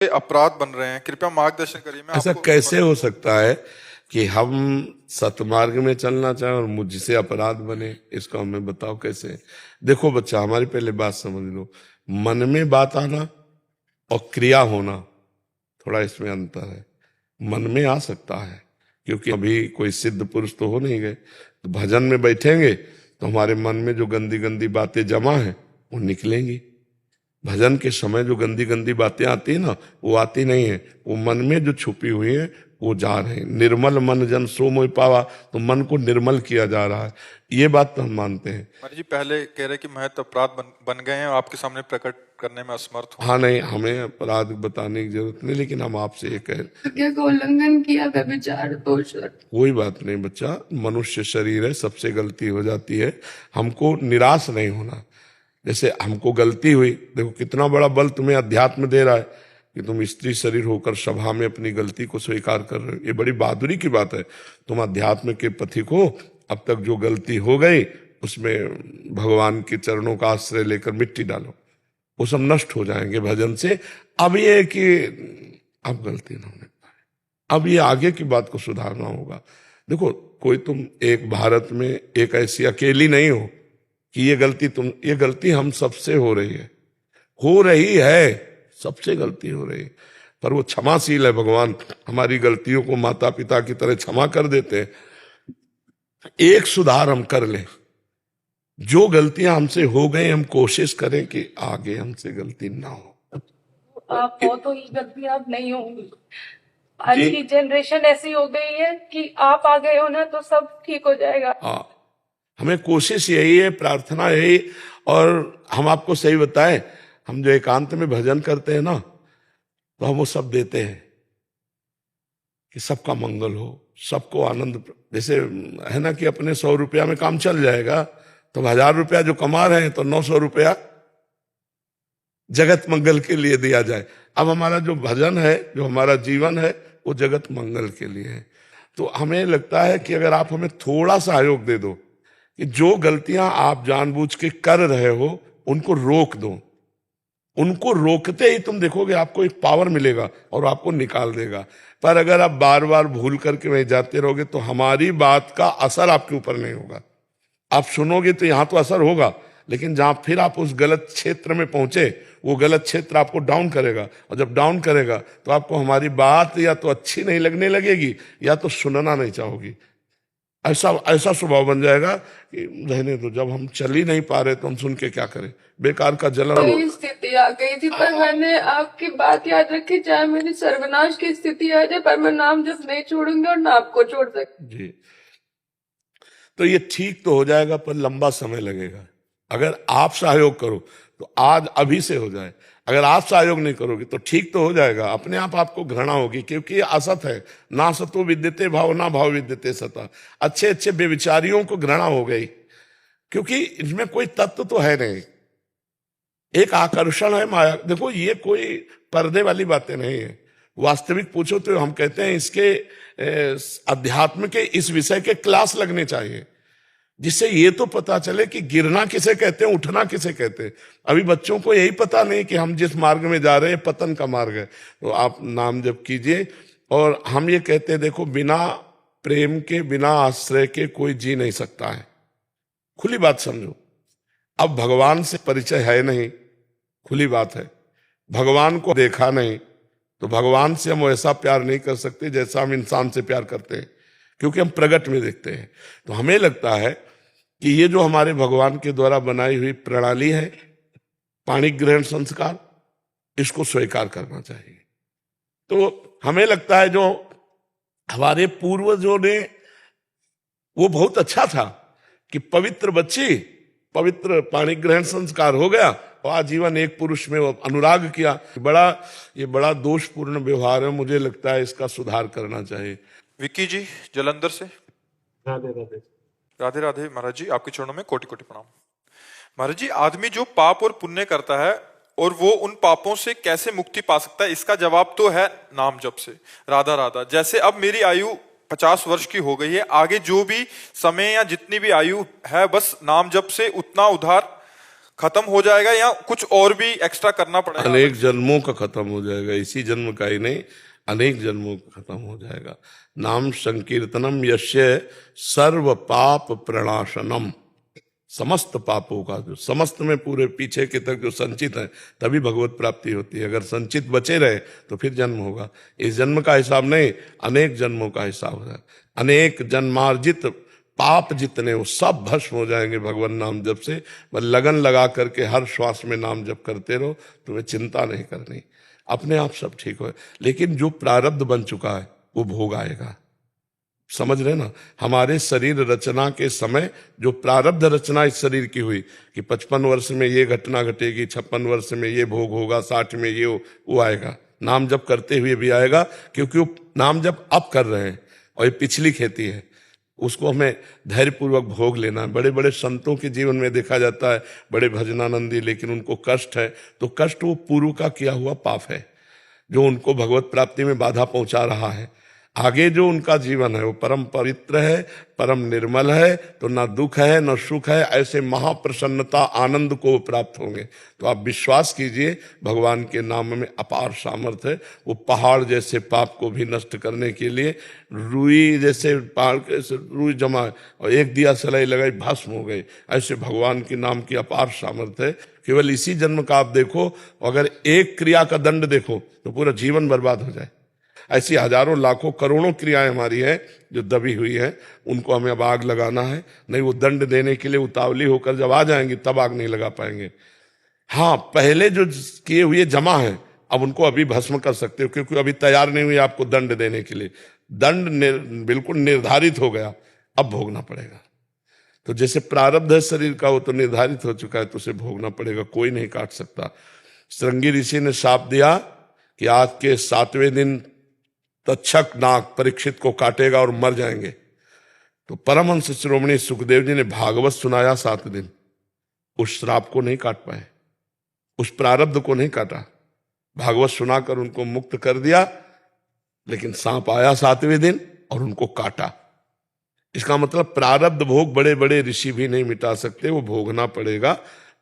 अपराध बन रहे हैं, कृपया मार्गदर्शन करिए। मैं ऐसा आपको कैसे हो सकता है कि हम सतमार्ग में चलना चाहें और मुझसे अपराध बने? इसको हमें बताओ कैसे। देखो बच्चा, हमारी पहले बात समझ लो। मन में बात आना और क्रिया होना, थोड़ा इसमें अंतर है। मन में आ सकता है क्योंकि अभी कोई सिद्ध पुरुष तो हो नहीं गए, तो भजन में बैठेंगे तो हमारे मन में जो गंदी गंदी बातें जमा है वो निकलेंगी। भजन के समय जो गंदी गंदी बातें आती है ना, वो आती नहीं है, वो मन में जो छुपी हुई है वो जा रहे हैं। निर्मल मन जन सो मोहि पावा, तो मन को निर्मल किया जा रहा है। ये बात तो हम मानते हैं। महाराज जी पहले कह रहे कि महत्व अपराध बन गए हैं और आपके सामने प्रकट करने में असमर्थ हूं। हाँ नहीं, हमें अपराध बताने की जरूरत नहीं, लेकिन हम आपसे ये कह क्या को उल्लंघन किया व्यभिचार दोष। कोई बात नहीं बच्चा, मनुष्य शरीर है, सबसे गलती हो जाती है। हमको निराश नहीं होना। जैसे हमको गलती हुई, देखो कितना बड़ा बल तुम्हें अध्यात्म दे रहा है कि तुम स्त्री शरीर होकर सभा में अपनी गलती को स्वीकार कर रहे हो। ये बड़ी बहादुरी की बात है। तुम अध्यात्म के पथिक हो, अब तक जो गलती हो गई उसमें भगवान के चरणों का आश्रय लेकर मिट्टी डालो, वो सब नष्ट हो जाएंगे भजन से। अब ये है कि अब गलती ना होने पाए, अब ये आगे की बात को सुधारना होगा। देखो, कोई तुम एक भारत में एक ऐसी अकेली नहीं हो कि ये गलती हम सबसे हो रही है, सबसे गलती हो रही है। पर वो क्षमाशील है भगवान, हमारी गलतियों को माता पिता की तरह क्षमा कर देते हैं। एक सुधार हम कर लें, जो गलतियां हमसे हो गई हम कोशिश करें कि आगे हमसे गलती ना हो। आप हो तो ये गलती आप नहीं होंगी। आज की जनरेशन ऐसी हो गई है कि आप आ गए हो ना तो सब ठीक हो जाएगा। हाँ, हमें कोशिश यही है, प्रार्थना यही। और हम आपको सही बताएं, हम जो एकांत में भजन करते हैं ना, तो हम वो सब देते हैं कि सबका मंगल हो, सबको आनंद। जैसे है ना कि अपने 100 रुपया में काम चल जाएगा, तो 1000 रुपया जो कमा रहे हैं तो 900 रुपया जगत मंगल के लिए दिया जाए। अब हमारा जो भजन है, जो हमारा जीवन है, वो जगत मंगल के लिए है। तो हमें लगता है कि अगर आप हमें थोड़ा सहयोग दे दो कि जो गलतियां आप जानबूझ के कर रहे हो उनको रोक दो, उनको रोकते ही तुम देखोगे आपको एक पावर मिलेगा और आपको निकाल देगा। पर अगर आप बार बार भूल करके वहीं जाते रहोगे तो हमारी बात का असर आपके ऊपर नहीं होगा। आप सुनोगे तो यहां तो असर होगा, लेकिन जहां फिर आप उस गलत क्षेत्र में पहुंचे, वो गलत क्षेत्र आपको डाउन करेगा, और जब डाउन करेगा तो आपको हमारी बात या तो अच्छी नहीं लगने लगेगी या तो सुनना नहीं चाहोगी। ऐसा ऐसा स्वभाव बन जाएगा कि रहने दो, जब हम चल ही नहीं पा रहे तो हम सुन के क्या करें, बेकार का जलन। स्थिति आ गई थी, पर मैंने आपकी बात याद रखी, चाहे मेरी सर्वनाश की स्थिति आ जाए, पर मैं नाम जब नहीं छोड़ूंगी और ना आपको छोड़ सकती। जी, तो ये ठीक तो हो जाएगा, पर लंबा समय लगेगा। अगर आप सहयोग करो तो आज अभी से हो जाए, अगर आप सहयोग नहीं करोगे तो ठीक तो हो जाएगा, अपने आप आपको घृणा होगी, क्योंकि ये असत है। ना सतो विद्यते भाव, ना भाव विद्यते सता। अच्छे अच्छे बेविचारियों को घृणा हो गई, क्योंकि इनमें कोई तत्व तो है नहीं, एक आकर्षण है, माया। देखो, ये कोई पर्दे वाली बातें नहीं है। वास्तविक पूछो तो हम कहते हैं इसके अध्यात्म के इस विषय के क्लास लगने चाहिए, जिससे ये तो पता चले कि गिरना किसे कहते हैं, उठना किसे कहते हैं। अभी बच्चों को यही पता नहीं कि हम जिस मार्ग में जा रहे हैं पतन का मार्ग है। तो आप नाम जप कीजिए। और हम ये कहते हैं, देखो, बिना प्रेम के, बिना आश्रय के कोई जी नहीं सकता है। खुली बात समझो। अब भगवान से परिचय है नहीं, खुली बात है। भगवान को देखा नहीं तो भगवान से हम वैसा प्यार नहीं कर सकते जैसा हम इंसान से प्यार करते हैं, क्योंकि हम प्रगट में देखते हैं। तो हमें लगता है कि ये जो हमारे भगवान के द्वारा बनाई हुई प्रणाली है, पाणी ग्रहण संस्कार, इसको स्वीकार करना चाहिए। तो हमें लगता है जो हमारे पूर्वजों ने, वो बहुत अच्छा था कि पवित्र बच्ची, पवित्र पाणी ग्रहण संस्कार हो गया और आजीवन एक पुरुष में वो अनुराग किया। ये बड़ा दोषपूर्ण व्यवहार है, मुझे लगता है इसका सुधार करना चाहिए। विक्की जी जलंधर से। राधे राधे। राधे राधे महाराज जी, आपके चरणों में कोटि कोटि प्रणाम। महाराज जी, आदमी जो पाप और पुण्य करता है और वो उन पापों से कैसे मुक्ति पा सकता है, इसका जवाब तो है नाम जप से। राधा राधा। जैसे अब मेरी आयु 50 वर्ष की हो गई है, आगे जो भी समय या जितनी भी आयु है, बस नाम जप से उतना उद्धार खत्म हो जाएगा या कुछ और भी एक्स्ट्रा करना पड़ेगा? अनेक जन्मों का खत्म हो जाएगा, इसी जन्म का ही नहीं, अनेक जन्मों का खत्म हो जाएगा। नाम संकीर्तनम यस्य सर्व पाप प्रणाशनम, समस्त पापों का, जो समस्त में पूरे पीछे के तक जो संचित है, तभी भगवत प्राप्ति होती है। अगर संचित बचे रहे तो फिर जन्म होगा। इस जन्म का हिसाब नहीं, अनेक जन्मों का हिसाब है। अनेक जन्मार्जित पाप जितने वो सब भस्म हो जाएंगे भगवान नाम जप से। बस लगन लगा करके हर श्वास में नाम जप करते रहो, तुम्हें चिंता नहीं करनी, अपने आप सब ठीक हो। लेकिन जो प्रारब्ध बन चुका है वो भोग आएगा, समझ रहे ना। हमारे शरीर रचना के समय जो प्रारब्ध रचना इस शरीर की हुई कि 55 वर्ष में ये घटना घटेगी, 56 वर्ष में ये भोग होगा, 60 में ये वो आएगा। नाम जप करते हुए भी आएगा, क्योंकि वो नाम जप अब कर रहे हैं और ये पिछली खेती है, उसको हमें धैर्यपूर्वक भोग लेना है। बड़े बड़े संतों के जीवन में देखा जाता है, बड़े भजनानंदी, लेकिन उनको कष्ट है, तो कष्ट वो पूर्व का किया हुआ पाप है जो उनको भगवत प्राप्ति में बाधा पहुंचा रहा है। आगे जो उनका जीवन है वो परम पवित्र है, परम निर्मल है, तो ना दुख है ना सुख है, ऐसे महाप्रसन्नता आनंद को प्राप्त होंगे। तो आप विश्वास कीजिए, भगवान के नाम में अपार सामर्थ्य है। वो पहाड़ जैसे पाप को भी नष्ट करने के लिए, रुई जैसे पहाड़ के रुई जमा और एक दिया सलाई लगाई भस्म हो गई, ऐसे भगवान के नाम की अपार सामर्थ्य है। केवल इसी जन्म का आप देखो, अगर एक क्रिया का दंड देखो तो पूरा जीवन बर्बाद हो जाए। ऐसी हजारों लाखों करोड़ों क्रियाएं हमारी हैं जो दबी हुई हैं, उनको हमें अब आग लगाना है। नहीं, वो दंड देने के लिए उतावली होकर जब आ जाएंगे तब आग नहीं लगा पाएंगे। हाँ, पहले जो किए हुए जमा है, अब उनको अभी भस्म कर सकते हो, क्योंकि अभी तैयार नहीं हुई आपको दंड देने के लिए। दंड बिल्कुल निर्धारित हो गया, अब भोगना पड़ेगा। तो जैसे प्रारब्ध है शरीर का, वो तो निर्धारित हो चुका है, तो उसे भोगना पड़ेगा, कोई नहीं काट सकता। श्रृंगी ऋषि ने शाप दिया कि आज के 7वें दिन तक्षक नाग परीक्षित को काटेगा और मर जाएंगे। तो परमहंस शिरोमणि सुखदेव जी ने भागवत सुनाया 7 दिन, उस श्राप को नहीं काट पाए, उस प्रारब्ध को नहीं काटा। भागवत सुनाकर उनको मुक्त कर दिया, लेकिन सांप आया 7वें दिन और उनको काटा। इसका मतलब प्रारब्ध भोग बड़े बड़े ऋषि भी नहीं मिटा सकते, वो भोगना पड़ेगा।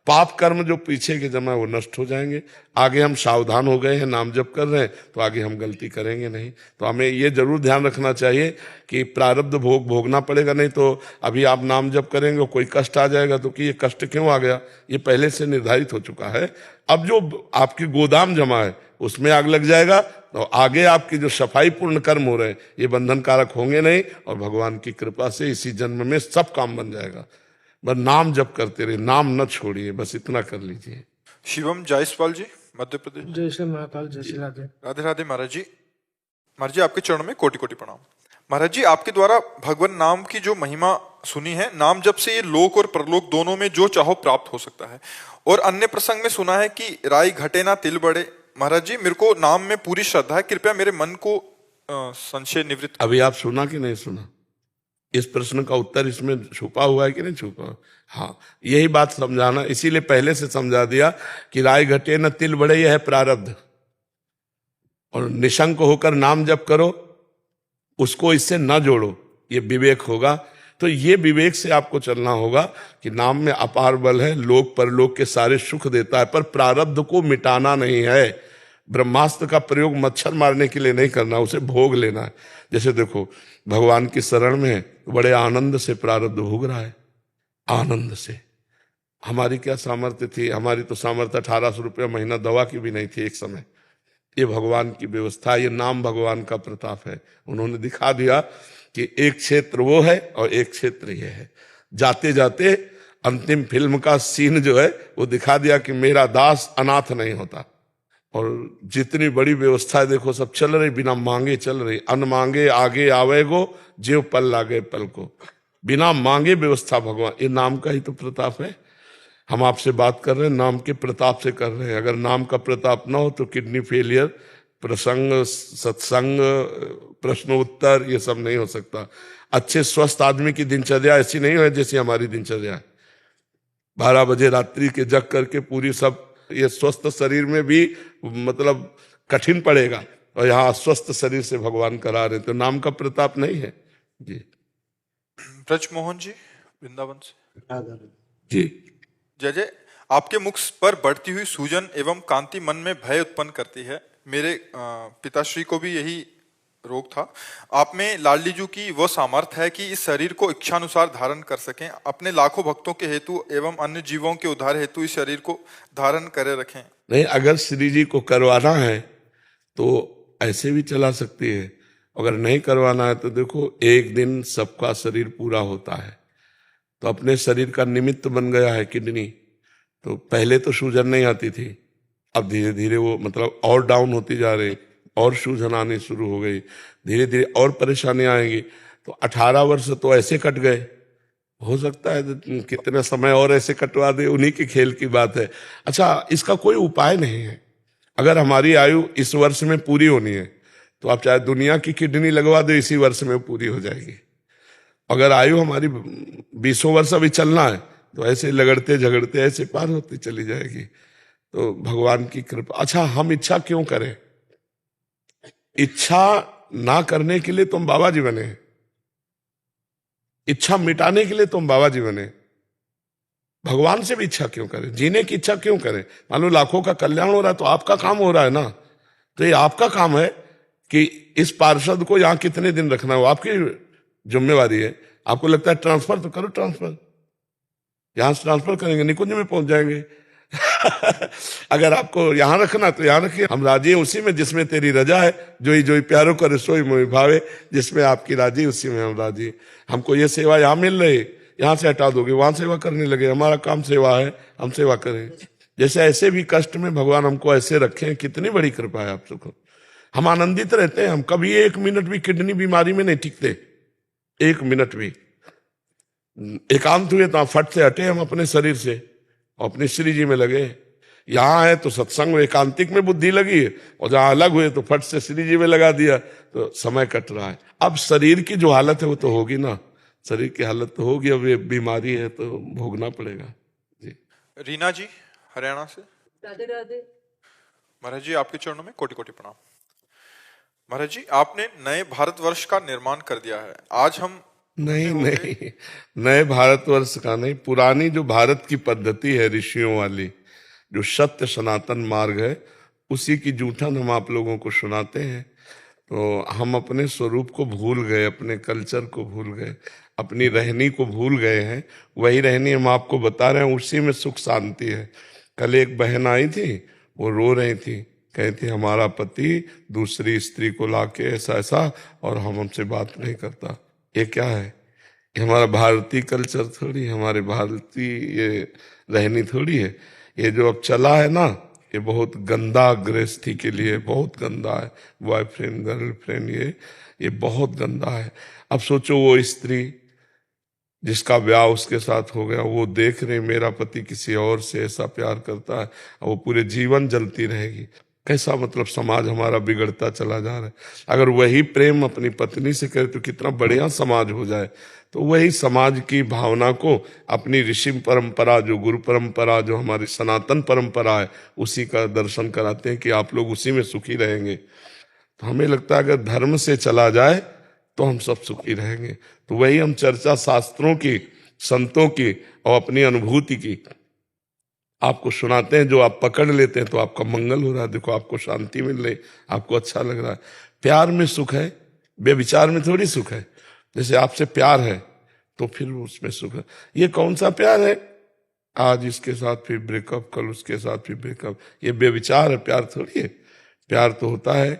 पाप कर्म जो पीछे के जमा वो नष्ट हो जाएंगे। आगे हम सावधान हो गए हैं, नाम जप कर रहे हैं, तो आगे हम गलती करेंगे नहीं। तो हमें ये जरूर ध्यान रखना चाहिए कि प्रारब्ध भोग भोगना पड़ेगा। नहीं तो अभी आप नाम जप करेंगे, कोई कष्ट आ जाएगा तो कि ये कष्ट क्यों आ गया, ये पहले से निर्धारित हो चुका है। अब जो आपकी गोदाम जमा है उसमें आग लग जाएगा, तो आगे आपकी जो सफाई पूर्ण कर्म हो रहे हैं ये बंधन कारक होंगे नहीं, और भगवान की कृपा से इसी जन्म में सब काम बन जाएगा। बस नाम जप करते रहिए, नाम न छोड़िए, बस इतना कर लीजिए। शिवम जायसवाल जी, मध्य प्रदेश। जय श्री महाकाल, जय श्री राधे। राधे राधे महाराज जी। महाराज जी, आपके चरणों में कोटि कोटि प्रणाम। महाराज जी, आपके द्वारा भगवान नाम की जो महिमा सुनी है, नाम जप से ये लोक और परलोक दोनों में जो चाहो प्राप्त हो सकता है। और अन्य प्रसंग में सुना है कि राई घटे ना तिल बढ़े। महाराज जी, मेरे को नाम में पूरी श्रद्धा है, कृपया मेरे मन को संशय निवृत्त। अभी आप सुना कि नहीं सुना? इस प्रश्न का उत्तर इसमें छुपा हुआ है कि नहीं छुपा? हाँ, यही बात समझाना, इसीलिए पहले से समझा दिया कि राय घटे न तिल बढ़े, यह है प्रारब्ध। और निशंक होकर नाम जप करो, उसको इससे न जोड़ो, ये विवेक होगा। तो ये विवेक से आपको चलना होगा कि नाम में अपार बल है, लोक परलोक के सारे सुख देता है, पर प्रारब्ध को मिटाना नहीं है। ब्रह्मास्त्र का प्रयोग मच्छर मारने के लिए नहीं करना, उसे भोग लेना है। जैसे देखो, भगवान की शरण में बड़े आनंद से प्रारब्ध भोग रहा है, आनंद से। हमारी क्या सामर्थ्य थी? हमारी तो सामर्थ्य 1800 रुपया महीना दवा की भी नहीं थी एक समय। ये भगवान की व्यवस्था, ये नाम भगवान का प्रताप है। उन्होंने दिखा दिया कि एक क्षेत्र वो है और एक क्षेत्र ये है। जाते जाते अंतिम फिल्म का सीन जो है वो दिखा दिया कि मेरा दास अनाथ नहीं होता। और जितनी बड़ी व्यवस्था है देखो, सब चल रही, बिना मांगे चल रही। अन मांगे आगे आवेगो, जेव पल लागे पल को। बिना मांगे व्यवस्था भगवान, ये नाम का ही तो प्रताप है। हम आपसे बात कर रहे हैं, नाम के प्रताप से कर रहे हैं। अगर नाम का प्रताप ना हो तो किडनी फेलियर, प्रसंग, सत्संग, प्रश्न उत्तर, ये सब नहीं हो सकता। अच्छे स्वस्थ आदमी की दिनचर्या ऐसी नहीं है जैसी हमारी दिनचर्या है। 12 बजे रात्रि के जग करके पूरी सब, ये स्वस्थ शरीर में भी मतलब कठिन पड़ेगा, और यहाँ अस्वस्थ शरीर से भगवान करा रहे, तो नाम का प्रताप नहीं है जी। ब्रज मोहन जी, वृंदावन से। जी जय जय। आपके मुख पर बढ़ती हुई सूजन एवं कांति मन में भय उत्पन्न करती है। मेरे पिताश्री को भी यही रोग था। आप में लाडलीजू की वह सामर्थ्य है कि इस शरीर को इच्छानुसार धारण कर सकें। अपने लाखों भक्तों के हेतु एवं अन्य जीवों के उद्धार हेतु इस शरीर को धारण करे रखें। नहीं, अगर श्री जी को करवाना है तो ऐसे भी चला सकती है, अगर नहीं करवाना है तो देखो एक दिन सबका शरीर पूरा होता है। तो अपने शरीर का निमित्त बन गया है किडनी। तो पहले तो सूजन नहीं आती थी, अब धीरे धीरे वो मतलब और डाउन होती जा रही, और सूजन आनी शुरू हो गई, धीरे धीरे और परेशानी आएगी। तो 18 वर्ष तो ऐसे कट गए, हो सकता है कितने समय और ऐसे कटवा दे, उन्हीं के खेल की बात है। अच्छा, इसका कोई उपाय नहीं है। अगर हमारी आयु इस वर्ष में पूरी होनी है तो आप चाहे दुनिया की किडनी लगवा दो, इसी वर्ष में पूरी हो जाएगी। अगर आयु हमारी 20 वर्ष अभी चलना है तो ऐसे लगड़ते झगड़ते ऐसे पार होती चली जाएगी। तो भगवान की कृपा। अच्छा, हम इच्छा क्यों करें? इच्छा ना करने के लिए तुम बाबा जी बने, इच्छा मिटाने के लिए तुम बाबा जी बने। भगवान से भी इच्छा क्यों करें? जीने की इच्छा क्यों करें? मान लो लाखों का कल्याण हो रहा है तो आपका काम हो रहा है ना। तो ये आपका काम है कि इस पार्षद को यहां कितने दिन रखना है, वो आपकी जिम्मेवारी है। आपको लगता है ट्रांसफर, तो करो ट्रांसफर, यहां से ट्रांसफर करेंगे, निकुंज में पहुंच जाएंगे। अगर आपको यहां रखना तो यहां रखिए। हम राजी हैं उसी में जिसमें तेरी रजा है, जोई जोई प्यारो करे सोई मोहि भावे। जिसमें आपकी राजी उसी में हम राजी। हमको ये सेवा यहां मिल रही, यहां से हटा दोगे वहां सेवा करने लगे। हमारा काम सेवा है, हम सेवा करें। जैसे ऐसे भी कष्ट में भगवान हमको ऐसे रखे, कितनी बड़ी कृपा है आप सबको। हम आनंदित रहते हैं। हम कभी 1 मिनट भी किडनी बीमारी में नहीं टिकते, 1 मिनट भी। एकांत हुए तो फट से हटे हम अपने शरीर से, अपने श्री जी में लगे। यहां है तो सत्संग में एकांतिक में बुद्धि लगी, और जहां अलग हुए तो फट से श्री जी में लगा दिया, तो समय कट रहा है। अब शरीर की जो हालत है वो तो होगी ना, शरीर की हालत तो होगी। अब ये बीमारी है तो भोगना पड़ेगा जी। रीना जी हरियाणा से। राधे राधे। महाराज जी आपके चरणों में कोटि कोटि प्रणाम। महाराज जी, आपने नए भारतवर्ष का निर्माण कर दिया है। आज हम नहीं, नए भारतवर्ष का नहीं, पुरानी जो भारत की पद्धति है ऋषियों वाली, जो सत्य सनातन मार्ग है, उसी की जूठन हम आप लोगों को सुनाते हैं। तो हम अपने स्वरूप को भूल गए, अपने कल्चर को भूल गए, अपनी रहनी को भूल गए हैं। वही रहनी हम आपको बता रहे हैं, उसी में सुख शांति है। कल एक बहन आई थी, वो रो रही थी, कहती हमारा पति दूसरी स्त्री को लाके ऐसा ऐसा, और हम हमसे बात नहीं करता। ये क्या है? ये हमारा भारतीय कल्चर थोड़ी, हमारे भारतीय ये रहनी थोड़ी है। ये जो अब चला है ना, ये बहुत गंदा गृहस्थी के लिए, बहुत गंदा है। बॉयफ्रेंड गर्लफ्रेंड, ये बहुत गंदा है। अब सोचो वो स्त्री जिसका ब्याह उसके साथ हो गया, वो देख रहे मेरा पति किसी और से ऐसा प्यार करता है, वो पूरे जीवन जलती रहेगी। कैसा मतलब समाज हमारा बिगड़ता चला जा रहा है। अगर वही प्रेम अपनी पत्नी से करे तो कितना बढ़िया समाज हो जाए। तो वही समाज की भावना को अपनी ऋषि परंपरा, जो गुरु परंपरा, जो हमारी सनातन परंपरा है, उसी का दर्शन कराते हैं कि आप लोग उसी में सुखी रहेंगे। तो हमें लगता है अगर धर्म से चला जाए तो हम सब सुखी रहेंगे। तो वही हम चर्चा शास्त्रों की, संतों की और अपनी अनुभूति की आपको सुनाते हैं। जो आप पकड़ लेते हैं तो आपका मंगल हो रहा है। देखो आपको शांति मिल रही, आपको अच्छा लग रहा है। प्यार में सुख है, बेविचार में थोड़ी सुख है। जैसे आपसे प्यार है तो फिर उसमें सुख है। ये कौन सा प्यार है? आज इसके साथ फिर ब्रेकअप, कल उसके साथ फिर ब्रेकअप। ये बेविचार है, प्यार थोड़ी है। प्यार तो होता है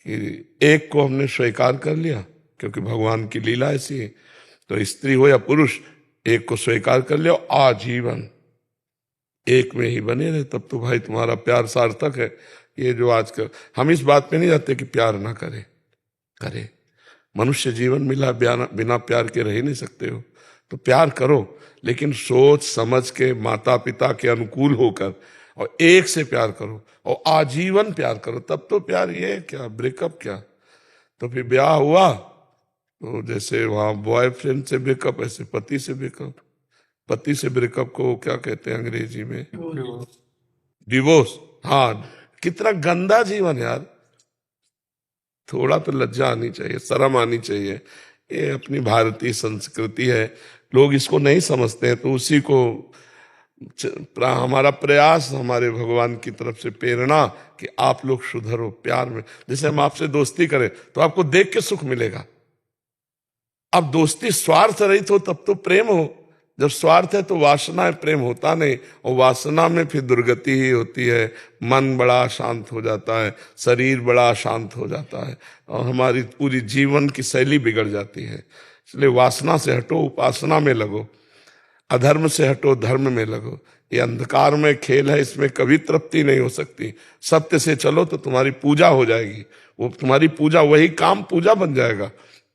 कि एक को हमने स्वीकार कर लिया, क्योंकि भगवान की लीला ऐसी है। तो स्त्री हो या पुरुष, एक को स्वीकार कर लिया, आजीवन एक में ही बने रहे, तब तो भाई तुम्हारा प्यार सार्थक है। ये जो आजकल हम इस बात पे नहीं जाते कि प्यार ना करे, करे। मनुष्य जीवन मिला, बिना प्यार के रह ही नहीं सकते हो। तो प्यार करो, लेकिन सोच समझ के, माता पिता के अनुकूल होकर, और एक से प्यार करो और आजीवन प्यार करो। तब तो प्यार। ये क्या ब्रेकअप क्या? तो फिर ब्याह हुआ तो जैसे वहां बॉयफ्रेंड से ब्रेकअप, ऐसे पति से ब्रेकअप। पति से ब्रेकअप को क्या कहते हैं अंग्रेजी में? डिवोर्स। हाँ, कितना गंदा जीवन यार। थोड़ा तो लज्जा आनी चाहिए, शर्म आनी चाहिए। ये अपनी भारतीय संस्कृति है, लोग इसको नहीं समझते हैं, तो उसी को हमारा प्रयास, हमारे भगवान की तरफ से प्रेरणा कि आप लोग सुधरो प्यार में। जैसे हम आपसे दोस्ती करें तो आपको देख के सुख मिलेगा। अब दोस्ती स्वार्थ रहित हो तब तो प्रेम हो, जब स्वार्थ है तो वासना है, प्रेम होता नहीं। और वासना में फिर दुर्गति ही होती है, मन बड़ा अशांत हो जाता है, शरीर बड़ा अशांत हो जाता है और हमारी पूरी जीवन की शैली बिगड़ जाती है। इसलिए वासना से हटो, उपासना में लगो, अधर्म से हटो, धर्म में लगो। ये अंधकार में खेल है, इसमें कभी तृप्ति नहीं हो सकती। सत्य से चलो तो तुम्हारी पूजा हो जाएगी, वो तुम्हारी पूजा, वही काम पूजा बन जाएगा।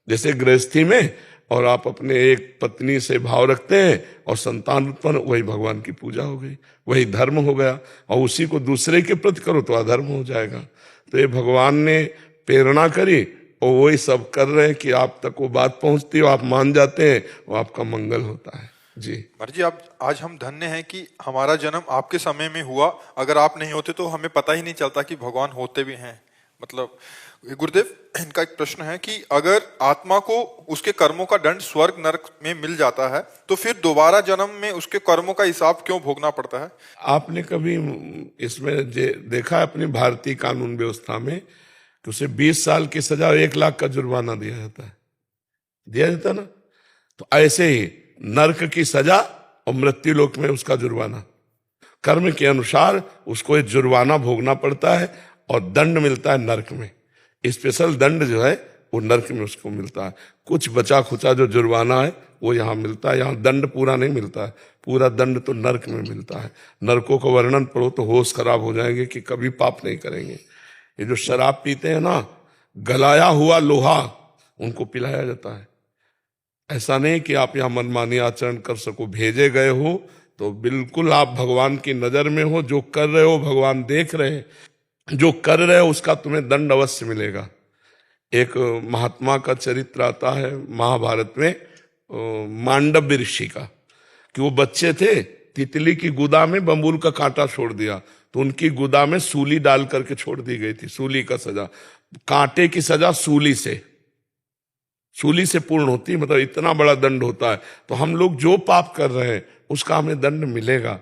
जैसे गृहस्थी में और आप अपने एक पत्नी से भाव रखते हैं और संतान उत्पन्न, वही भगवान की पूजा हो गई, वही धर्म हो गया। और उसी को दूसरे के प्रति करो तो अधर्म हो जाएगा। तो ये भगवान ने प्रेरणा करी और वही सब कर रहे हैं कि आप तक वो बात पहुंचती हो, आप मान जाते हैं, वो आपका मंगल होता है। जी महाराज जी, आप आज हम धन्य हैं कि हमारा जन्म आपके समय में हुआ। अगर आप नहीं होते तो हमें पता ही नहीं चलता कि भगवान होते भी हैं। मतलब गुरुदेव, इनका एक प्रश्न है कि अगर आत्मा को उसके कर्मों का दंड स्वर्ग नरक में मिल जाता है तो फिर दोबारा जन्म में उसके कर्मों का हिसाब क्यों भोगना पड़ता है? आपने कभी इसमें देखा अपनी भारतीय कानून व्यवस्था में कि उसे 20 साल की सजा और 1 लाख का जुर्माना दिया जाता है, दिया जाता ना? तो ऐसे ही नरक की सजा और मृत्यु लोक में उसका जुर्माना, कर्म के अनुसार उसको एक जुर्माना भोगना पड़ता है और दंड मिलता है नरक में। स्पेशल दंड जो है वो नरक में उसको मिलता है। कुछ बचा खुचा जो जुर्माना है वो यहाँ मिलता है, यहाँ दंड पूरा नहीं मिलता है, पूरा दंड तो नरक में मिलता है। नरकों का वर्णन पढ़ो तो होश खराब हो जाएंगे कि कभी पाप नहीं करेंगे। ये जो शराब पीते हैं ना, गलाया हुआ लोहा उनको पिलाया जाता है। ऐसा नहीं कि आप यहाँ मनमानी आचरण कर सको, भेजे गए हो तो बिल्कुल आप भगवान की नजर में हो, जो कर रहे हो भगवान देख रहे हैं, जो कर रहे हो उसका तुम्हें दंड अवश्य मिलेगा। एक महात्मा का चरित्र आता है महाभारत में, मांडव्य ऋषि का, कि वो बच्चे थे, तितली की गुदा में बम्बूल का कांटा छोड़ दिया तो उनकी गुदा में सूली डाल करके छोड़ दी गई थी। सूली का सजा, कांटे की सजा सूली से पूर्ण होती है, मतलब इतना बड़ा दंड होता है। तो हम लोग जो पाप कर रहे हैं उसका हमें दंड मिलेगा।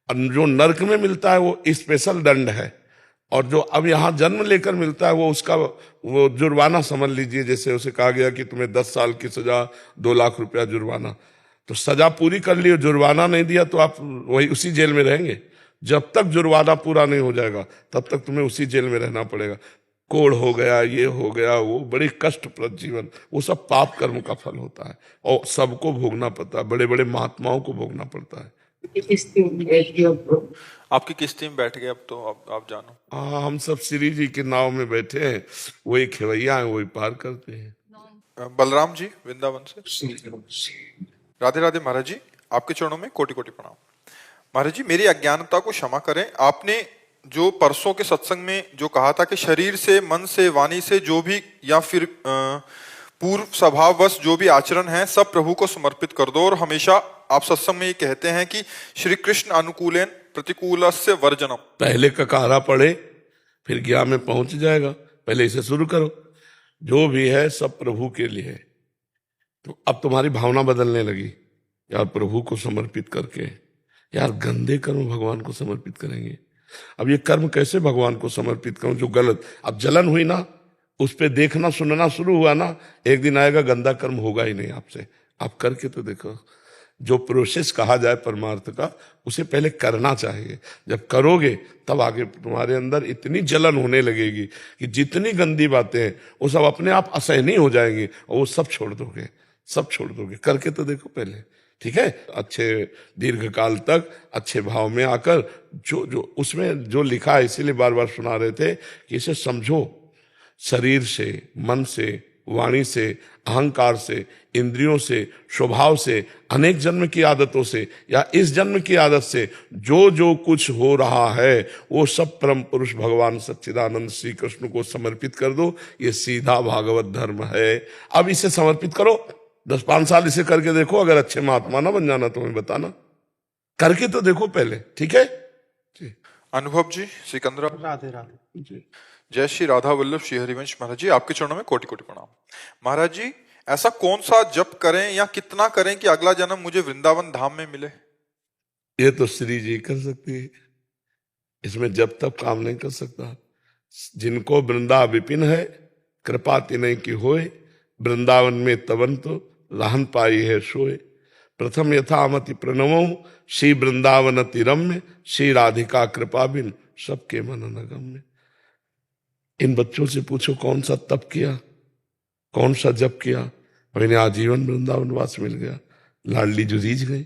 जो नरक में मिलता है वो स्पेशल दंड है, और जो अब यहाँ जन्म लेकर मिलता है वो उसका वो जुर्माना समझ लीजिए। जैसे उसे कहा गया कि तुम्हें 10 साल की सजा, 2 लाख रुपया जुर्माना, तो सजा पूरी कर ली, जुर्माना नहीं दिया तो आप वही उसी जेल में रहेंगे। जब तक जुर्माना पूरा नहीं हो जाएगा तब तक तुम्हें उसी जेल में रहना पड़ेगा। कोड़ हो गया, ये हो गया, वो बड़ी कष्टप्रद जीवन, वो सब पाप कर्म का फल होता है और सबको भोगना पड़ता है, बड़े बड़े महात्माओं को भोगना पड़ता है। आपकी किस्ती में बैठ गए अब तो आप जानो। हाँ, हम सब श्री जी के नाव में बैठे हैं, वही खेवैया हैं, वही पार करते हैं। बलराम जी वृंदावन से। राधे राधे महाराज जी, आपके चरणों में कोटि कोटि प्रणाम। महाराज जी, मेरी अज्ञानता को क्षमा करें। आपने जो परसों के सत्संग में जो कहा था कि शरीर से, मन से, वाणी से जो भी या फिर पूर्व स्वभाववश जो भी आचरण है सब प्रभु को समर्पित कर दो। और हमेशा आप सत्संग में ये कहते हैं कि श्री कृष्ण अनुकूलेन प्रतिकूलस्य वर्जनम। पहले का कहारा पढ़े फिर ज्ञान में पहुंच जाएगा। पहले इसे शुरू करो, जो भी है सब प्रभु के लिए है। तो अब तुम्हारी भावना बदलने लगी, यार प्रभु को समर्पित करके, यार गंदे कर्म भगवान को समर्पित करेंगे। अब ये कर्म कैसे भगवान को समर्पित करूं जो गलत, अब जलन हुई ना, उस पे देखना सुनना शुरू हुआ ना, एक दिन आएगा गंदा कर्म होगा ही नहीं आपसे। आप करके तो देखो। जो प्रोसेस कहा जाए परमार्थ का, उसे पहले करना चाहिए। जब करोगे तब आगे तुम्हारे अंदर इतनी जलन होने लगेगी कि जितनी गंदी बातें हैं वो सब अपने आप असहनीय हो जाएंगी और वो सब छोड़ दोगे, सब छोड़ दोगे। करके तो देखो पहले, ठीक है? अच्छे दीर्घ काल तक अच्छे भाव में आकर जो जो उसमें जो लिखा है, इसीलिए बार बार सुना रहे थे कि इसे समझो। शरीर से, मन से, वाणी से, अहंकार से, इंद्रियों से, स्वभाव से, अनेक जन्म की आदतों से या इस जन्म की आदत से जो जो कुछ हो रहा है वो सब परम पुरुष भगवान सच्चिदानंद श्री कृष्ण को समर्पित कर दो। ये सीधा भागवत धर्म है। अब इसे समर्पित करो, 10-5 साल इसे करके देखो। अगर अच्छे महात्मा ना बन जाना तो हमें बताना, करके तो देखो पहले, ठीक है जी। अनुभव जी सिकंदरा। राधे राधे जी। जय श्री राधा वल्लभ श्री हरिवंश। महाराज जी, आपके चरणों में कोटि कोटि प्रणाम। महाराज जी, ऐसा कौन सा जप करें या कितना करें कि अगला जन्म मुझे वृंदावन धाम में मिले? ये तो श्री जी कर सकती है, इसमें जब तक काम नहीं कर सकता। जिनको वृंदा विपिन है, कृपा तिनय की होए, वृंदावन में तवन तो रहन पाई है सोए। प्रथम यथामति प्रणवो, श्री वृंदावन अति रम्य, श्री राधिका कृपा बिन सबके मन नगम्य। इन बच्चों से पूछो कौन सा तप किया, कौन सा जप किया, और इन्हें आजीवन वृंदावन वास मिल गया, लाडली जो रीझ गई।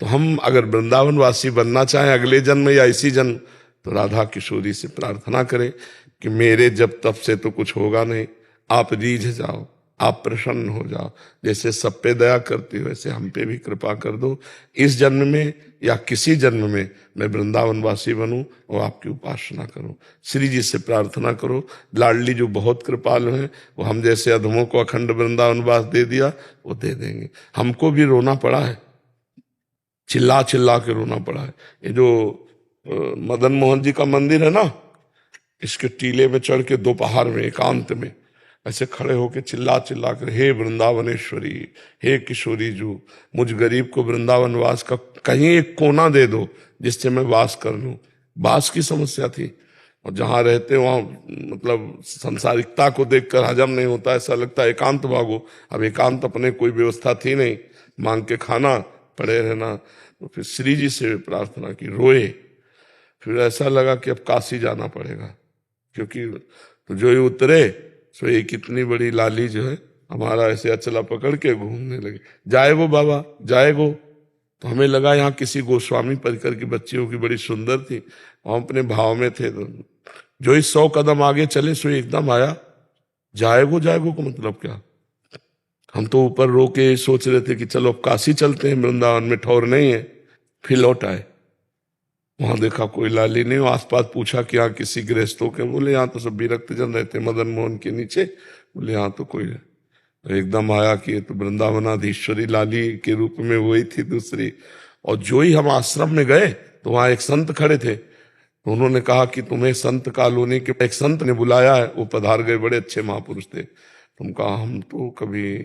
तो हम अगर वृंदावन वासी बनना चाहें अगले जन्म या इसी जन्म, तो राधा किशोरी से प्रार्थना करें कि मेरे जब तब से तो कुछ होगा नहीं, आप रीझ जाओ, आप प्रसन्न हो जाओ, जैसे सब पे दया करती हो वैसे हम पे भी कृपा कर दो। इस जन्म में या किसी जन्म में मैं वृंदावन वासी बनूं और आपकी उपासना करूं। श्री जी से प्रार्थना करो, लाडली जो बहुत कृपालु हैं, वो हम जैसे अधमों को अखंड वृंदावन वास दे दिया, वो दे देंगे। हमको भी रोना पड़ा है, चिल्ला चिल्ला के रोना पड़ा है। ये जो मदन मोहन जी का मंदिर है ना, इसके टीले में चढ़ के दोपहर में एकांत में ऐसे खड़े होके चिल्ला चिल्ला कर, हे वृंदावनेश्वरी, हे किशोरी जू, मुझ गरीब को वृंदावन वास का कहीं एक कोना दे दो जिससे मैं वास कर लूं। वास की समस्या थी, और जहां रहते वहां मतलब संसारिकता को देखकर हजम नहीं होता, ऐसा लगता है एकांत भागो। अब एकांत अपने कोई व्यवस्था थी नहीं, मांग के खाना, पड़े रहना। तो फिर श्री जी से प्रार्थना की, रोए। फिर ऐसा लगा कि अब काशी जाना पड़ेगा, क्योंकि तो जो ही उतरे सो ये कितनी बड़ी लाली जो है हमारा ऐसे अचला पकड़ के घूमने लगे, जाए वो बाबा जाए वो। तो हमें लगा यहाँ किसी गोस्वामी परिकर की बच्ची होगी, बड़ी सुंदर थी, हम अपने भाव में थे। तो जो ही 100 कदम आगे चले सो एकदम आया, जाएगो जाएगो को मतलब क्या। हम तो ऊपर रो के सोच रहे थे कि चलो अब काशी चलते हैं, वृंदावन में ठौर नहीं है। फिर लौट आए, वहां देखा कोई लाली नहीं। आसपास पूछा कि यहाँ किसी गृहस्थों के, बोले यहाँ तो सब विरक्त जन रहते मदन मोहन के नीचे, बोले यहाँ तो कोई है। तो एकदम आया कि ये तो वृंदावनाधीश्वरी लाली के रूप में वही थी दूसरी। और जो ही हम आश्रम में गए तो वहां एक संत खड़े थे, तो उन्होंने कहा कि तुम्हें संत कॉलोनी के एक संत ने बुलाया है, वो पधार गए, बड़े अच्छे महापुरुष थे। तुम कहा हम तो कभी,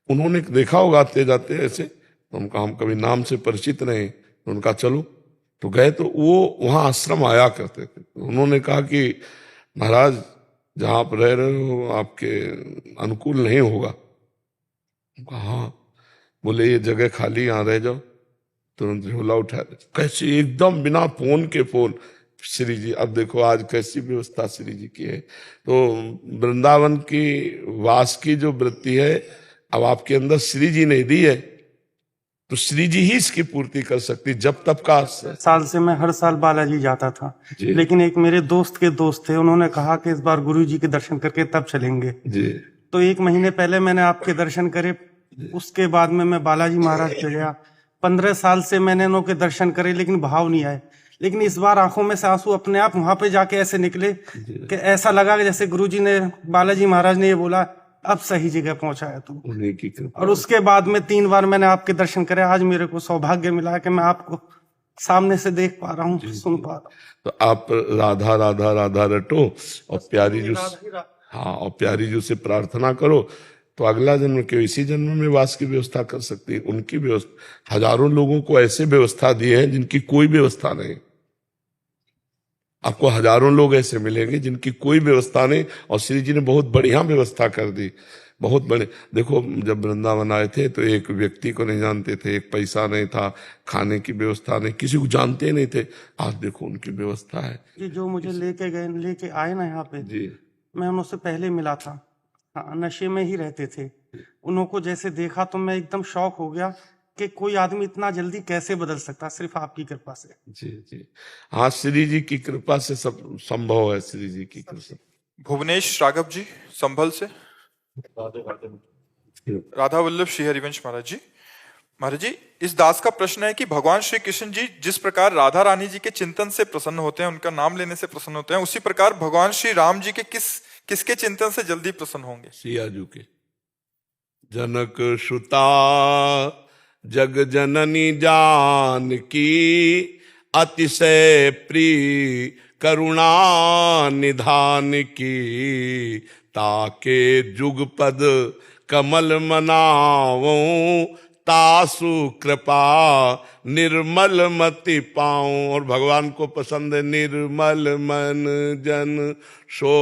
उन्होंने देखा होगा आते जाते ऐसे, तो हम कहा हम कभी नाम से परिचित नहीं। तो उनका चलो, तो गए तो वो वहां आश्रम आया करते थे। तो उन्होंने कहा कि महाराज जहां आप रह रहे हो आपके अनुकूल नहीं होगा। कहा हाँ, बोले ये जगह खाली, यहाँ रह जाओ। तुरंत झोला उठा, कैसे एकदम बिना फोन के फोन, श्री जी। अब देखो आज कैसी व्यवस्था श्री जी की है। तो वृंदावन की वास की जो वृत्ति है अब आपके अंदर श्री जी ने दी है, तो श्री जी ही इसकी पूर्ति कर सकती। जब तब का साल से मैं हर साल बालाजी जाता था, लेकिन एक मेरे दोस्त के दोस्त थे, उन्होंने कहा कि इस बार गुरु जी के दर्शन करके तब चलेंगे जी। तो 1 महीने पहले मैंने आपके दर्शन करे, उसके बाद में मैं बालाजी महाराज के गया। 15 साल से मैंने उनके के दर्शन करे, लेकिन भाव नहीं आए। लेकिन इस बार आंखों में से आंसू अपने आप वहां पे जाके ऐसे निकले कि ऐसा लगा कि जैसे गुरु जी ने, बालाजी महाराज ने ये बोला अब सही जगह पहुंचा है तू। उन्हीं की कृपा। और उसके बाद में 3 बार मैंने आपके दर्शन करे। आज मेरे को सौभाग्य मिला है कि मैं आपको सामने से देख पा रहा हूँ, सुन पा रहा हूँ। तो आप राधा राधा राधा रटो और प्यारी जू, हाँ, और प्यारी जू से प्रार्थना करो, तो अगला जन्म के इसी जन्म में वास की व्यवस्था कर सकती है। उनकी व्यवस्था, हजारों लोगों को ऐसे व्यवस्था दी है जिनकी कोई व्यवस्था नहीं। आपको हजारों लोग ऐसे मिलेंगे जिनकी कोई व्यवस्था नहीं, और श्री जी ने बहुत बढ़िया व्यवस्था कर दी, बहुत बड़े। देखो जब वृंदावन आए थे तो एक व्यक्ति को नहीं जानते थे, एक पैसा नहीं था, खाने की व्यवस्था नहीं, किसी को जानते नहीं थे। आज देखो उनकी व्यवस्था है। कि जो मुझे लेके आए ना यहाँ पे जी, मैं उनसे पहले मिला था, हाँ, नशे में ही रहते थे। उनको जैसे देखा तो मैं एकदम शौक हो गया कि कोई आदमी इतना जल्दी कैसे बदल सकता, सिर्फ आपकी कृपा से। जी, जी, हाँ, श्री जी की कृपा से सब संभव है। श्री जी की कृपा। भुवनेश राघव जी संभल से। राधा वल्लभ श्री हरिवंश महाराज जी। महाराज जी, इस दास का प्रश्न है कि भगवान श्री कृष्ण जी जिस प्रकार राधा रानी जी के चिंतन से प्रसन्न होते हैं, उनका नाम लेने से प्रसन्न होते हैं, उसी प्रकार भगवान श्री राम जी के किसके चिंतन से जल्दी प्रसन्न होंगे? सियाजू के। जनक सुता जग जननी जान की, अतिशय प्रिय करुणा निधान की, ताके जुगपद कमल मनावो, तासु कृपा निर्मल मति पाऊं। और भगवान को पसंद है निर्मल मन जन सो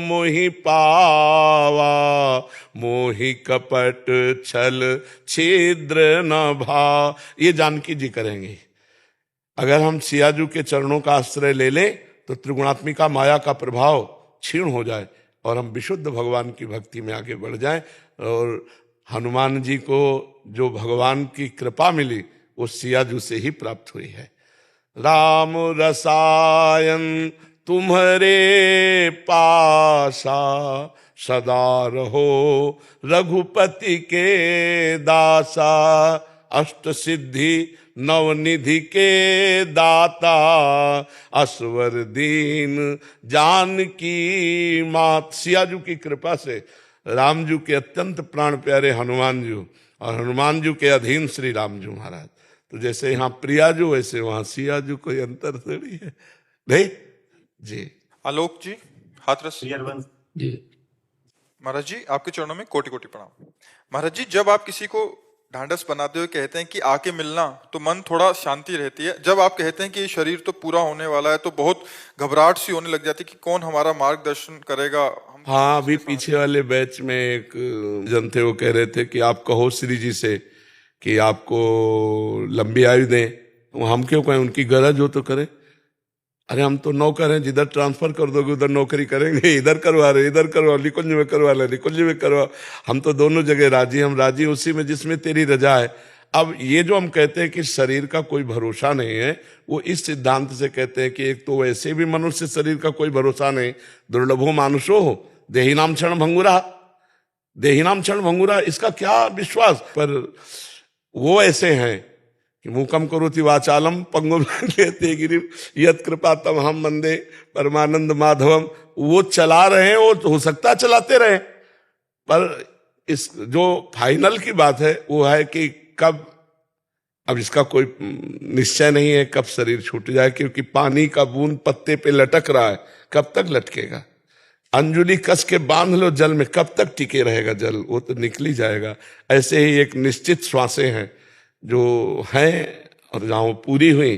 मोहि पावा, मोहि कपट छल छिद्र न भाव। ये जानकी जी करेंगे। अगर हम सियाजू के चरणों का आश्रय ले लें तो त्रिगुणात्मिका माया का प्रभाव क्षीण हो जाए और हम विशुद्ध भगवान की भक्ति में आगे बढ़ जाएं। और हनुमान जी को जो भगवान की कृपा मिली वो सियाजू से ही प्राप्त हुई है। राम रसायन तुम्हारे पासा, सदा रहो रघुपति के दासा। अष्ट सिद्धि नवनिधि के दाता, असवर दीन जानकी मात। सियाजू की कृपा से राम जी के अत्यंत प्राण प्यारे हनुमान जी और हनुमान जी के अधीन श्री राम जी महाराज। तो जैसे यहाँ प्रियाजू वैसे वहां सियाजू, कोई अंतर थोड़ी है नहीं जी। आलोक जी हाथ रस। जी महाराज जी आपके चरणों में कोटि कोटि प्रणाम। महाराज जी जब आप किसी को ढांढस बनाते हुए कहते हैं कि आके मिलना तो मन थोड़ा शांति रहती है, जब आप कहते हैं कि ये शरीर तो पूरा होने वाला है तो बहुत घबराहट सी होने लग जाती है कि कौन हमारा मार्गदर्शन करेगा। हाँ, अभी पीछे वाले बैच में एक जन थे, वो कह रहे थे कि आप कहो श्री जी से कि आपको लंबी आयु दें। तो हम क्यों कहें, उनकी गरज हो तो करें। अरे हम तो नौकर हैं, जिधर ट्रांसफर कर दोगे उधर नौकरी करेंगे। इधर करवा रहे इधर करवाओ, निकुंज में करवा ले निकुंज में करवाओ। हम तो दोनों जगह राजी, हम राजी उसी में जिसमें तेरी रजा है। अब ये जो हम कहते हैं कि शरीर का कोई भरोसा नहीं है, वो इस सिद्धांत से कहते हैं कि एक तो वैसे भी मनुष्य शरीर का कोई भरोसा नहीं, दुर्लभो मानुषो हो देहिनाम क्षण भंगुरा, देहिनाम क्षण भंगुरा, इसका क्या विश्वास। पर वो ऐसे हैं कि मूकम करोति वाचालम पंगुम लंघयते गिरिम यत् कृपा तम हम वंदे परमानंद माधवम। वो चला रहे हैं, वो तो हो सकता है चलाते रहे, पर इस जो फाइनल की बात है वो है कि कब, अब इसका कोई निश्चय नहीं है कब शरीर छूट जाए, क्योंकि पानी का बूंद पत्ते पे लटक रहा है, कब तक लटकेगा। अंजुली कस के बांध लो जल में, कब तक टिके रहेगा जल, वो तो निकल ही जाएगा। ऐसे ही एक निश्चित श्वासें हैं जो हैं, और जहाँ वो पूरी हुई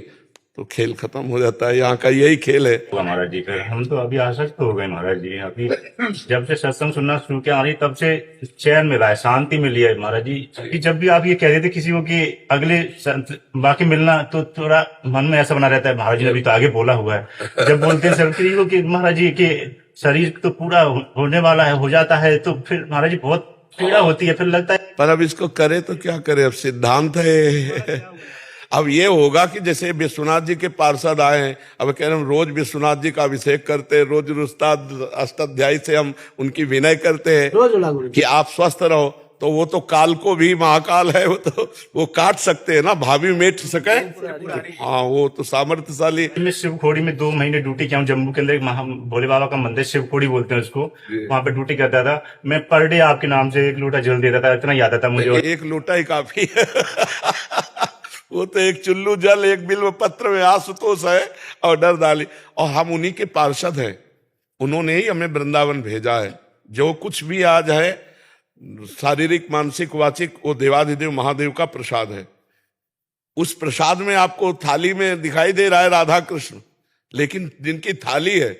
तो खेल खत्म हो जाता है। यहाँ का यही खेल है महाराज जी का। हम तो अभी आसक्त हो गए महाराज जी। अभी जब से सत्संग सुनना शुरू किया हमारी, तब से चैन मिला है, शांति मिली है महाराज जी। कि जब भी आप ये कह देते किसी को कि अगले बाकी मिलना, तो थोड़ा मन में ऐसा बना रहता है महाराज जी ने अभी तो आगे बोला हुआ है। जब बोलते हैं किसी को कि महाराज जी के शरीर तो पूरा होने वाला है, हो जाता है, तो फिर महाराज जी बहुत पीड़ा होती है, फिर लगता है। पर अब इसको करे तो क्या करे, अब सिद्धांत है। अब ये होगा कि जैसे विश्वनाथ जी के पार्षद आए हैं, अब कह रहे हम रोज विश्वनाथ जी का अभिषेक करते हैं, रोज उस्ताद अष्टाध्यायी से हम उनकी विनय करते हैं कि आप स्वस्थ रहो। तो वो तो काल को भी महाकाल है, वो तो वो काट सकते हैं ना, भाभी मेट सके। हाँ, वो तो सामर्थ्यशाली। मैं शिवखोड़ी में 2 महीने ड्यूटी किया हूँ। जम्मू के अंदर एक भोले बाबा का मंदिर शिवखोड़ी बोलते हैं उसको, वहां पे ड्यूटी करता था मैं। पर डे आपके नाम से 1 लोटा जल देता था, इतना याद आता मुझे। 1 लोटा ही काफी है। वो तो 1 चुल्लू जल 1 बिल्व पत्र में आशुतोष है और डर डाली। और हम उन्हीं के पार्षद हैं, उन्होंने ही हमें वृंदावन भेजा है। जो कुछ भी आज है शारीरिक मानसिक वाचिक, वो देवाधिदेव महादेव का प्रसाद है। उस प्रसाद में आपको थाली में दिखाई दे रहा है राधा कृष्ण, लेकिन जिनकी थाली है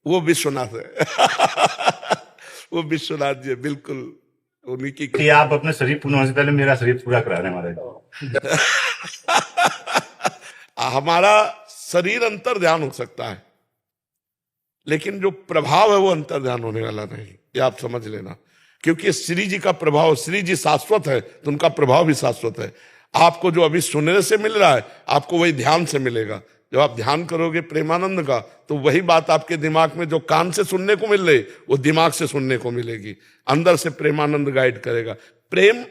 वो विश्वनाथ है। वो विश्वनाथ जी बिल्कुल उन्हीं की। कि आप अपने शरीर पूर्ण होने से पहले मेरा शरीर पूरा करा रहे हैं महाराज। हमारा शरीर अंतर ध्यान हो सकता है, लेकिन जो प्रभाव है वो अंतर ध्यान होने वाला नहीं, ये आप समझ लेना। क्योंकि श्री जी का प्रभाव, श्री जी शाश्वत है तो उनका प्रभाव भी शाश्वत है। आपको जो अभी सुनने से मिल रहा है आपको वही ध्यान से मिलेगा। जब आप ध्यान करोगे प्रेमानंद का, तो वही बात आपके दिमाग में जो कान से सुनने को मिल रही वो दिमाग से सुनने को मिलेगी। अंदर से प्रेमानंद गाइड करेगा। प्रेम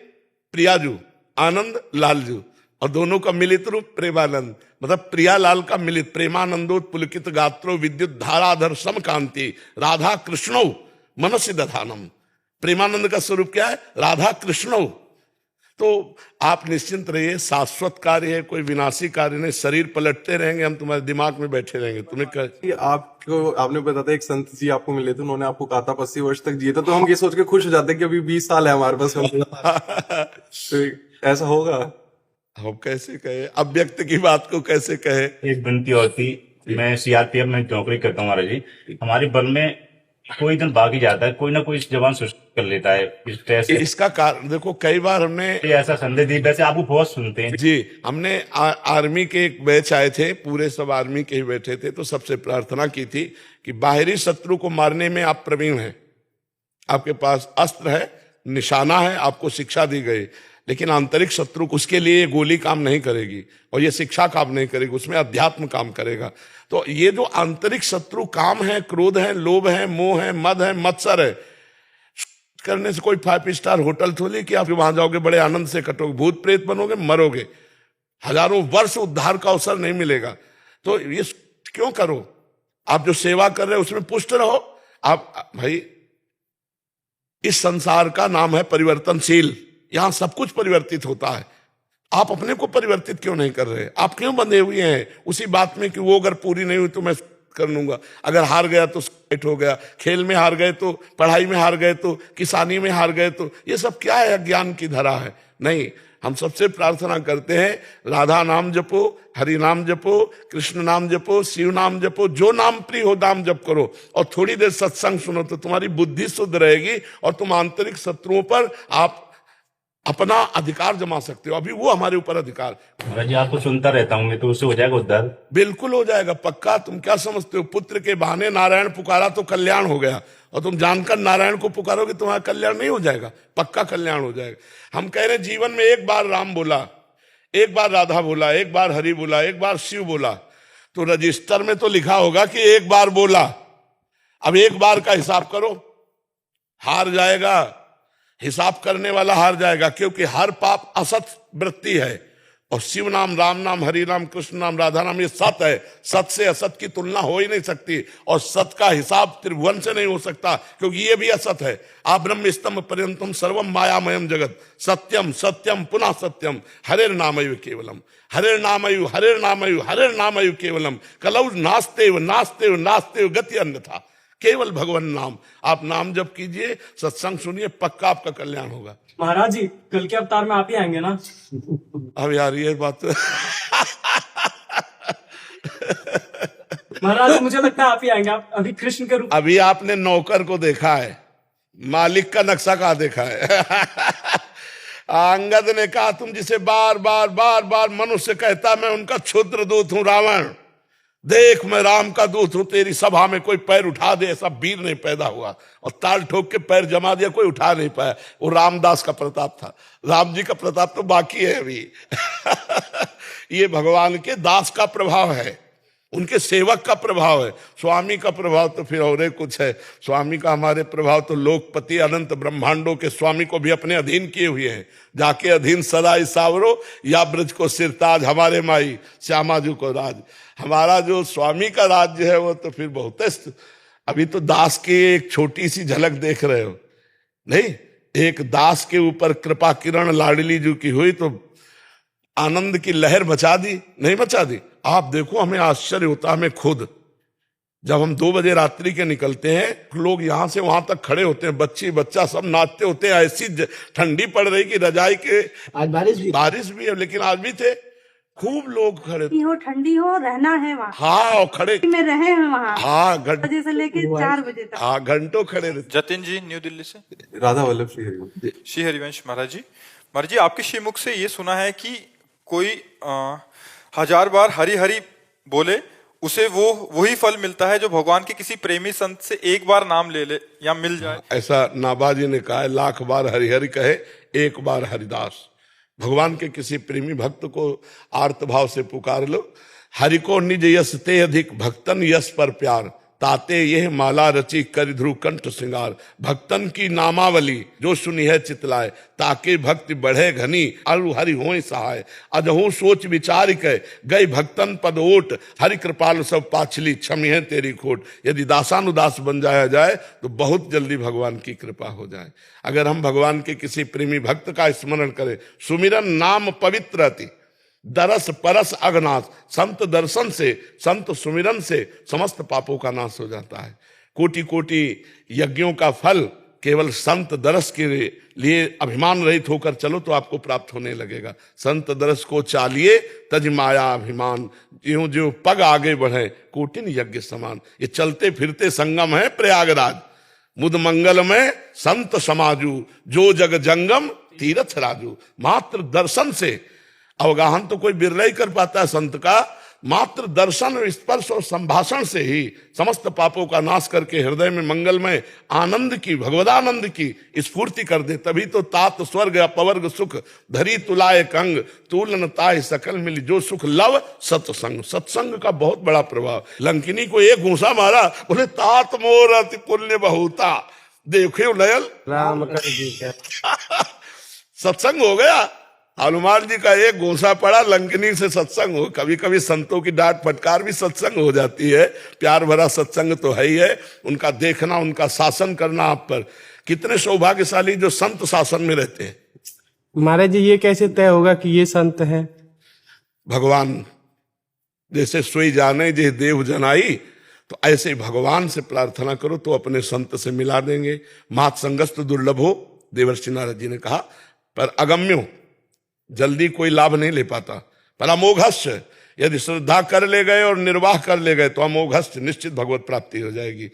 प्रियाजू, आनंद लालजू, और दोनों का मिलित रूप प्रेमानंद। मतलब प्रियालाल का मिलित, प्रेमानंदोत्पुलकित गात्रो विद्युत धाराधर समकांति राधा कृष्णो मनसि दधानम। प्रेमानंद का स्वरूप क्या है? राधा कृष्णो। तो आप निश्चिंत रहिए, शाश्वत कार्य है, कोई विनाशी कार्य नहीं। शरीर पलटते रहेंगे, हम तुम्हारे दिमाग में बैठे रहेंगे। तुम्हें आपको, आपने बताया था एक संत जी आपको मिले थे, उन्होंने आपको कहा था 80 वर्ष तक जिए थे, तो हम ये सोच के खुश हो जाते हैं कि अभी 20 साल है हमारे पास। ऐसा होगा? हम कैसे कहे, अव्यक्त की बात को कैसे कहे? एक विनती और थी, मैं सीआरपीएफ में नौकरी करता हूँ महाराज जी। हमारे बल में कोई दिन बाकी जाता है, कोई ना कोई जवान सुसाइड कर लेता है इस स्ट्रेस से। इसका कारण देखो, कई बार हमने ऐसा संदेश दी, वैसे आपको बहुत सुनते हैं जी, हमने आर्मी के एक बैच आए थे, पूरे सब आर्मी के ही बैठे थे, तो सबसे प्रार्थना की थी कि बाहरी शत्रु को मारने में आप प्रवीण हैं, आपके पास अस्त्र है, निशाना है, आपको शिक्षा दी गई, लेकिन आंतरिक शत्रु को, उसके लिए ये गोली काम नहीं करेगी और ये शिक्षा काम नहीं करेगी, उसमें अध्यात्म काम करेगा। तो ये जो आंतरिक शत्रु काम है, क्रोध है, लोभ है, मोह है, मद है, मत्सर है, करने से कोई 5 स्टार होटल थोड़ी कि आप वहां जाओगे बड़े आनंद से कटोगे, भूत प्रेत बनोगे, मरोगे, हजारों वर्ष उद्धार का अवसर नहीं मिलेगा। तो ये क्यों करो? आप जो सेवा कर रहे हो उसमें पुष्ट रहो। आप भाई, इस संसार का नाम है परिवर्तनशील, यहां सब कुछ परिवर्तित होता है। आप अपने को परिवर्तित क्यों नहीं कर रहे? आप क्यों बंधे हुए हैं उसी बात में कि वो अगर पूरी नहीं हुई तो मैं कर लूंगा, अगर हार गया तो स्केट हो गया, खेल में हार गए तो, पढ़ाई में हार गए तो, किसानी में हार गए तो, ये सब क्या है? अज्ञान की धरा है। नहीं, हम सबसे प्रार्थना करते हैं, राधा नाम जपो, हरि नाम जपो, कृष्ण नाम जपो, शिव नाम जपो, जो नाम प्रिय हो नाम जप करो, और थोड़ी देर सत्संग सुनो तो तुम्हारी बुद्धि शुद्ध रहेगी और तुम आंतरिक शत्रुओं पर आप अपना अधिकार जमा सकते हो। अभी वो हमारे ऊपर अधिकार। महाराज जी, आपको सुनता रहता हूँ मैं, तो उससे हो जाएगा उद्धार? बिल्कुल हो जाएगा, पक्का। तुम क्या समझते हो, पुत्र के बहाने नारायण पुकारा तो कल्याण हो गया, और तुम जानकर नारायण को पुकारोगे तुम्हारा कल्याण नहीं हो जाएगा? पक्का कल्याण हो जाएगा। हम कह रहे जीवन में एक बार राम बोला, एक बार राधा बोला, एक बार हरि बोला, एक बार शिव बोला, तो रजिस्टर में तो लिखा होगा कि एक बार बोला। अब एक बार का हिसाब करो, हार जाएगा, हिसाब करने वाला हार जाएगा, क्योंकि हर पाप असत वृत्ति है, और शिव नाम, राम नाम, हरि नाम, कृष्ण नाम, राधा नाम, ये सत है। सत से असत की तुलना हो ही नहीं सकती, और सत का हिसाब त्रिभुवन से नहीं हो सकता, क्योंकि ये भी असत है। आ ब्रह्म स्तंभ पर्यंतम सर्वम मायामयम जगत, सत्यम सत्यम पुनः सत्यम, हरेर नामयु केवलम, हरेर नामयु, हरेर नामयु, हरेर नामयु केवलम, कलौ नास्तेव नास्तेव नास्तेव गति अन्यथा, केवल भगवान नाम। आप नाम जप कीजिए, सत्संग सुनिए, पक्का आपका कल्याण होगा। महाराज जी, कल के अवतार में आप ही आएंगे ना? अब यार ये बात महाराज जी, मुझे लगता है आप ही आएंगे। आप अभी कृष्ण के रूप। अभी आपने नौकर को देखा है, मालिक का नक्शा कहाँ देखा है? अंगद ने कहा, तुम जिसे बार बार बार बार मनुष्य कहता, मैं उनका क्षुद्र दूत हूं रावण, देख मैं राम का दूत हूं, तेरी सभा में कोई पैर उठा दे ऐसा वीर नहीं पैदा हुआ, और ताल ठोक के पैर जमा दिया, कोई उठा नहीं पाया। वो रामदास का प्रताप था, राम जी का प्रताप तो बाकी है अभी। ये भगवान के दास का प्रभाव है, उनके सेवक का प्रभाव है। स्वामी का प्रभाव तो फिर और कुछ है। स्वामी का हमारे प्रभाव तो लोकपति अनंत ब्रह्मांडों के स्वामी को भी अपने अधीन किए हुए हैं। जाके अधीन सदा सावरो, या ब्रज को सिरताज, हमारे माई श्यामा जी को राज। हमारा जो स्वामी का राज्य है वो तो फिर बहुत है। अभी तो दास की एक छोटी सी झलक देख रहे हो, नहीं? एक दास के ऊपर कृपा किरण लाडली जी की हुई तो आनंद की लहर मचा दी, नहीं मचा दी? आप देखो, हमें आश्चर्य होता, हमें खुद, जब हम 2 बजे रात्रि के निकलते हैं, लोग यहां से वहां तक खड़े होते हैं, बच्ची बच्चा सब नाचते होते हैं। ऐसी ठंडी पड़ रही कि रजाई के, आज बारिश भी है, लेकिन आज भी थे, खूब लोग खड़े हो, ठंडी हो, रहना है वहाँ। हाँ, और खड़े में रहे हैं वहाँ। हाँ, बजे से लेके 4 बजे तक। हाँ, घंटों खड़े रहते। जतिन जी न्यू दिल्ली से। राधा वल्लभ श्री हरिवंश। श्री हरिवंश महाराज जी, आपके श्रीमुख से ये सुना है कि कोई 1000 बार हरि हरि बोले, उसे वही फल मिलता है जो भगवान के किसी प्रेमी संत से एक बार नाम ले ले या मिल जाए। ऐसा नाबाजी ने कहा है, 1,00,000 बार हरि हरि कहे, एक बार हरिदास। भगवान के किसी प्रेमी भक्त को आर्त भाव से पुकार लो। हरि को निज यश ते अधिक, भक्तन यश पर प्यार, ताते यह माला रची कर ध्रुव कंठ श्रृंगार। भक्तन की नामावली जो सुनी है चितलाए, ताके भक्ति बढ़े घनी अरु हरि होय सहाय। अजहू सोच विचार के गई भक्तन पद ओट, हरि कृपाल सब पाछली क्षमी है तेरी खोट। यदि दासानुदास बन जाया जाए तो बहुत जल्दी भगवान की कृपा हो जाए। अगर हम भगवान के किसी प्रेमी भक्त का स्मरण करें, सुमिरन नाम पवित्र अति, दरस परस अगनाश, संत दर्शन से, संत सुमिरन से समस्त पापों का नाश हो जाता है। कोटि कोटि यज्ञों का फल केवल संत दरस के लिए अभिमान रहित होकर चलो तो आपको प्राप्त होने लगेगा। संत दरस को चालिए तज माया अभिमान, ज्यों ज्यों पग आगे बढ़े कोटिन यज्ञ समान। ये चलते फिरते संगम है प्रयागराज, मुद मंगल में संत समाजू, जो जग जंगम तीरथ राजू। मात्र दर्शन से, अवगाहन तो कोई बिरला ही कर पाता है संत का, मात्र दर्शन, स्पर्श और संभाषण से ही समस्त पापों का नाश करके हृदय में मंगलमय आनंद की, भगवदानंद की स्फूर्ति कर दे। तभी तो तात स्वर्ग अपवर्ग सुख धरी तुलाए कंग, तूलन ताय सकल मिली जो सुख लव सत्संग। सत्संग का बहुत बड़ा प्रभाव। लंकिनी को एक घूंसा मारा, बोले तात मोर अति पुण्य बहुता, देखो नयल राम कर दी क्या। सत्संग हो गया। हनुमान जी का एक घूंसा पड़ा, लंकिनी से सत्संग हो। कभी कभी संतों की डांट फटकार भी सत्संग हो जाती है, प्यार भरा सत्संग तो है ही है। उनका देखना, उनका शासन करना आप पर। कितने सौभाग्यशाली जो संत शासन में रहते हैं। महाराज जी ये कैसे तय होगा कि ये संत है? भगवान जैसे सोई जाने जे देव जनाई, तो ऐसे भगवान से प्रार्थना करो तो अपने संत से मिला देंगे। मात संगस्त दुर्लभो, देवर्षि नारद जी ने कहा, पर अगम्यो, जल्दी कोई लाभ नहीं ले पाता। पर अमोघस्य, यदि श्रद्धा कर ले गए और निर्वाह कर ले गए तो अमोघस्य, निश्चित भगवत प्राप्ति हो जाएगी।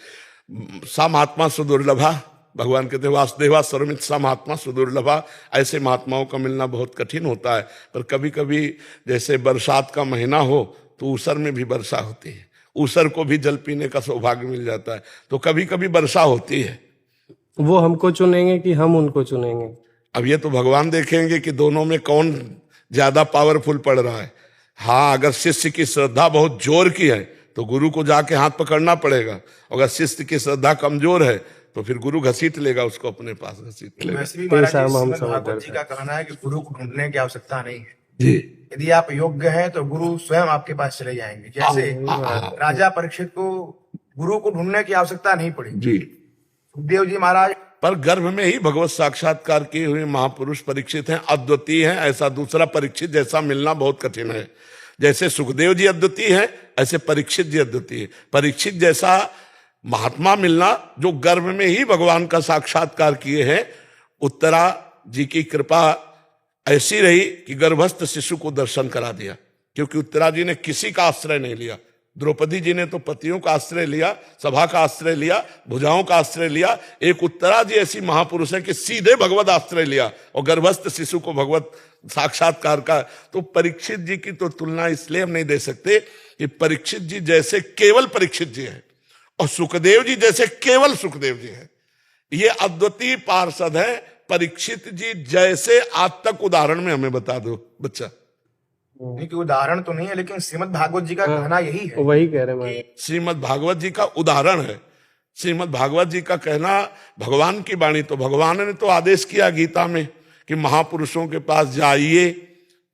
सा महात्मा सुदुर्लभा, भगवान कहते वासुदेवा सर्वमित सा महात्मा सुदुर्लभा। ऐसे महात्माओं का मिलना बहुत कठिन होता है। पर कभी कभी जैसे बरसात का महीना हो तो ऊसर में भी वर्षा होती है, ऊसर को भी जल पीने का सौभाग्य मिल जाता है। तो कभी कभी वर्षा होती है। वो हमको चुनेंगे कि हम उनको चुनेंगे? अब ये तो भगवान देखेंगे कि दोनों में कौन ज्यादा पावरफुल पड़ रहा है। हाँ, अगर शिष्य की श्रद्धा बहुत जोर की है तो गुरु को जाके हाथ पकड़ना पड़ेगा। अगर शिष्य की श्रद्धा कमजोर है तो फिर गुरु घसीट लेगा उसको अपने पास, घसीट लेगा। वैसे भी महाराज जी, श्रीमद् भागवत जी का कहना है कि गुरु को ढूंढने की आवश्यकता नहीं है जी। यदि आप योग्य हैं तो गुरु स्वयं आपके पास चले जाएंगे। जैसे राजा परीक्षित को गुरु को ढूंढने की आवश्यकता नहीं पड़ी जी। सुखदेव जी महाराज पर गर्भ में ही भगवत साक्षात्कार किए हुए महापुरुष परीक्षित हैं, अद्वितीय हैं। ऐसा दूसरा परीक्षित जैसा मिलना बहुत कठिन है। जैसे सुखदेव जी अद्वितीय हैं, ऐसे परीक्षित जी अद्वितीय। परीक्षित जैसा महात्मा मिलना जो गर्भ में ही भगवान का साक्षात्कार किए हैं। उत्तरा जी की कृपा ऐसी रही कि गर्भस्थ शिशु को दर्शन करा दिया, क्योंकि उत्तरा जी ने किसी का आश्रय नहीं लिया। द्रौपदी जी ने तो पतियों का आश्रय लिया, सभा का आश्रय लिया, भुजाओं का आश्रय लिया। एक उत्तरा जी ऐसी महापुरुष है कि सीधे भगवत आश्रय लिया और गर्भस्थ शिशु को भगवत साक्षात्कार का। तो परीक्षित जी की तो तुलना इसलिए हम नहीं दे सकते कि परीक्षित जी जैसे केवल परीक्षित जी है और सुखदेव जी जैसे केवल सुखदेव जी है। ये अद्वितीय पार्षद है। परीक्षित जी जैसे आज तक उदाहरण में हमें बता दो बच्चा। नहीं कि उदाहरण तो नहीं है, लेकिन श्रीमद् भागवत जी का कहना यही है। वही कह रहे हैं। श्रीमद् भागवत जी का उदाहरण है। श्रीमद् भागवत जी का कहना भगवान की वाणी। तो भगवान ने तो आदेश किया गीता में कि महापुरुषों के पास जाइए,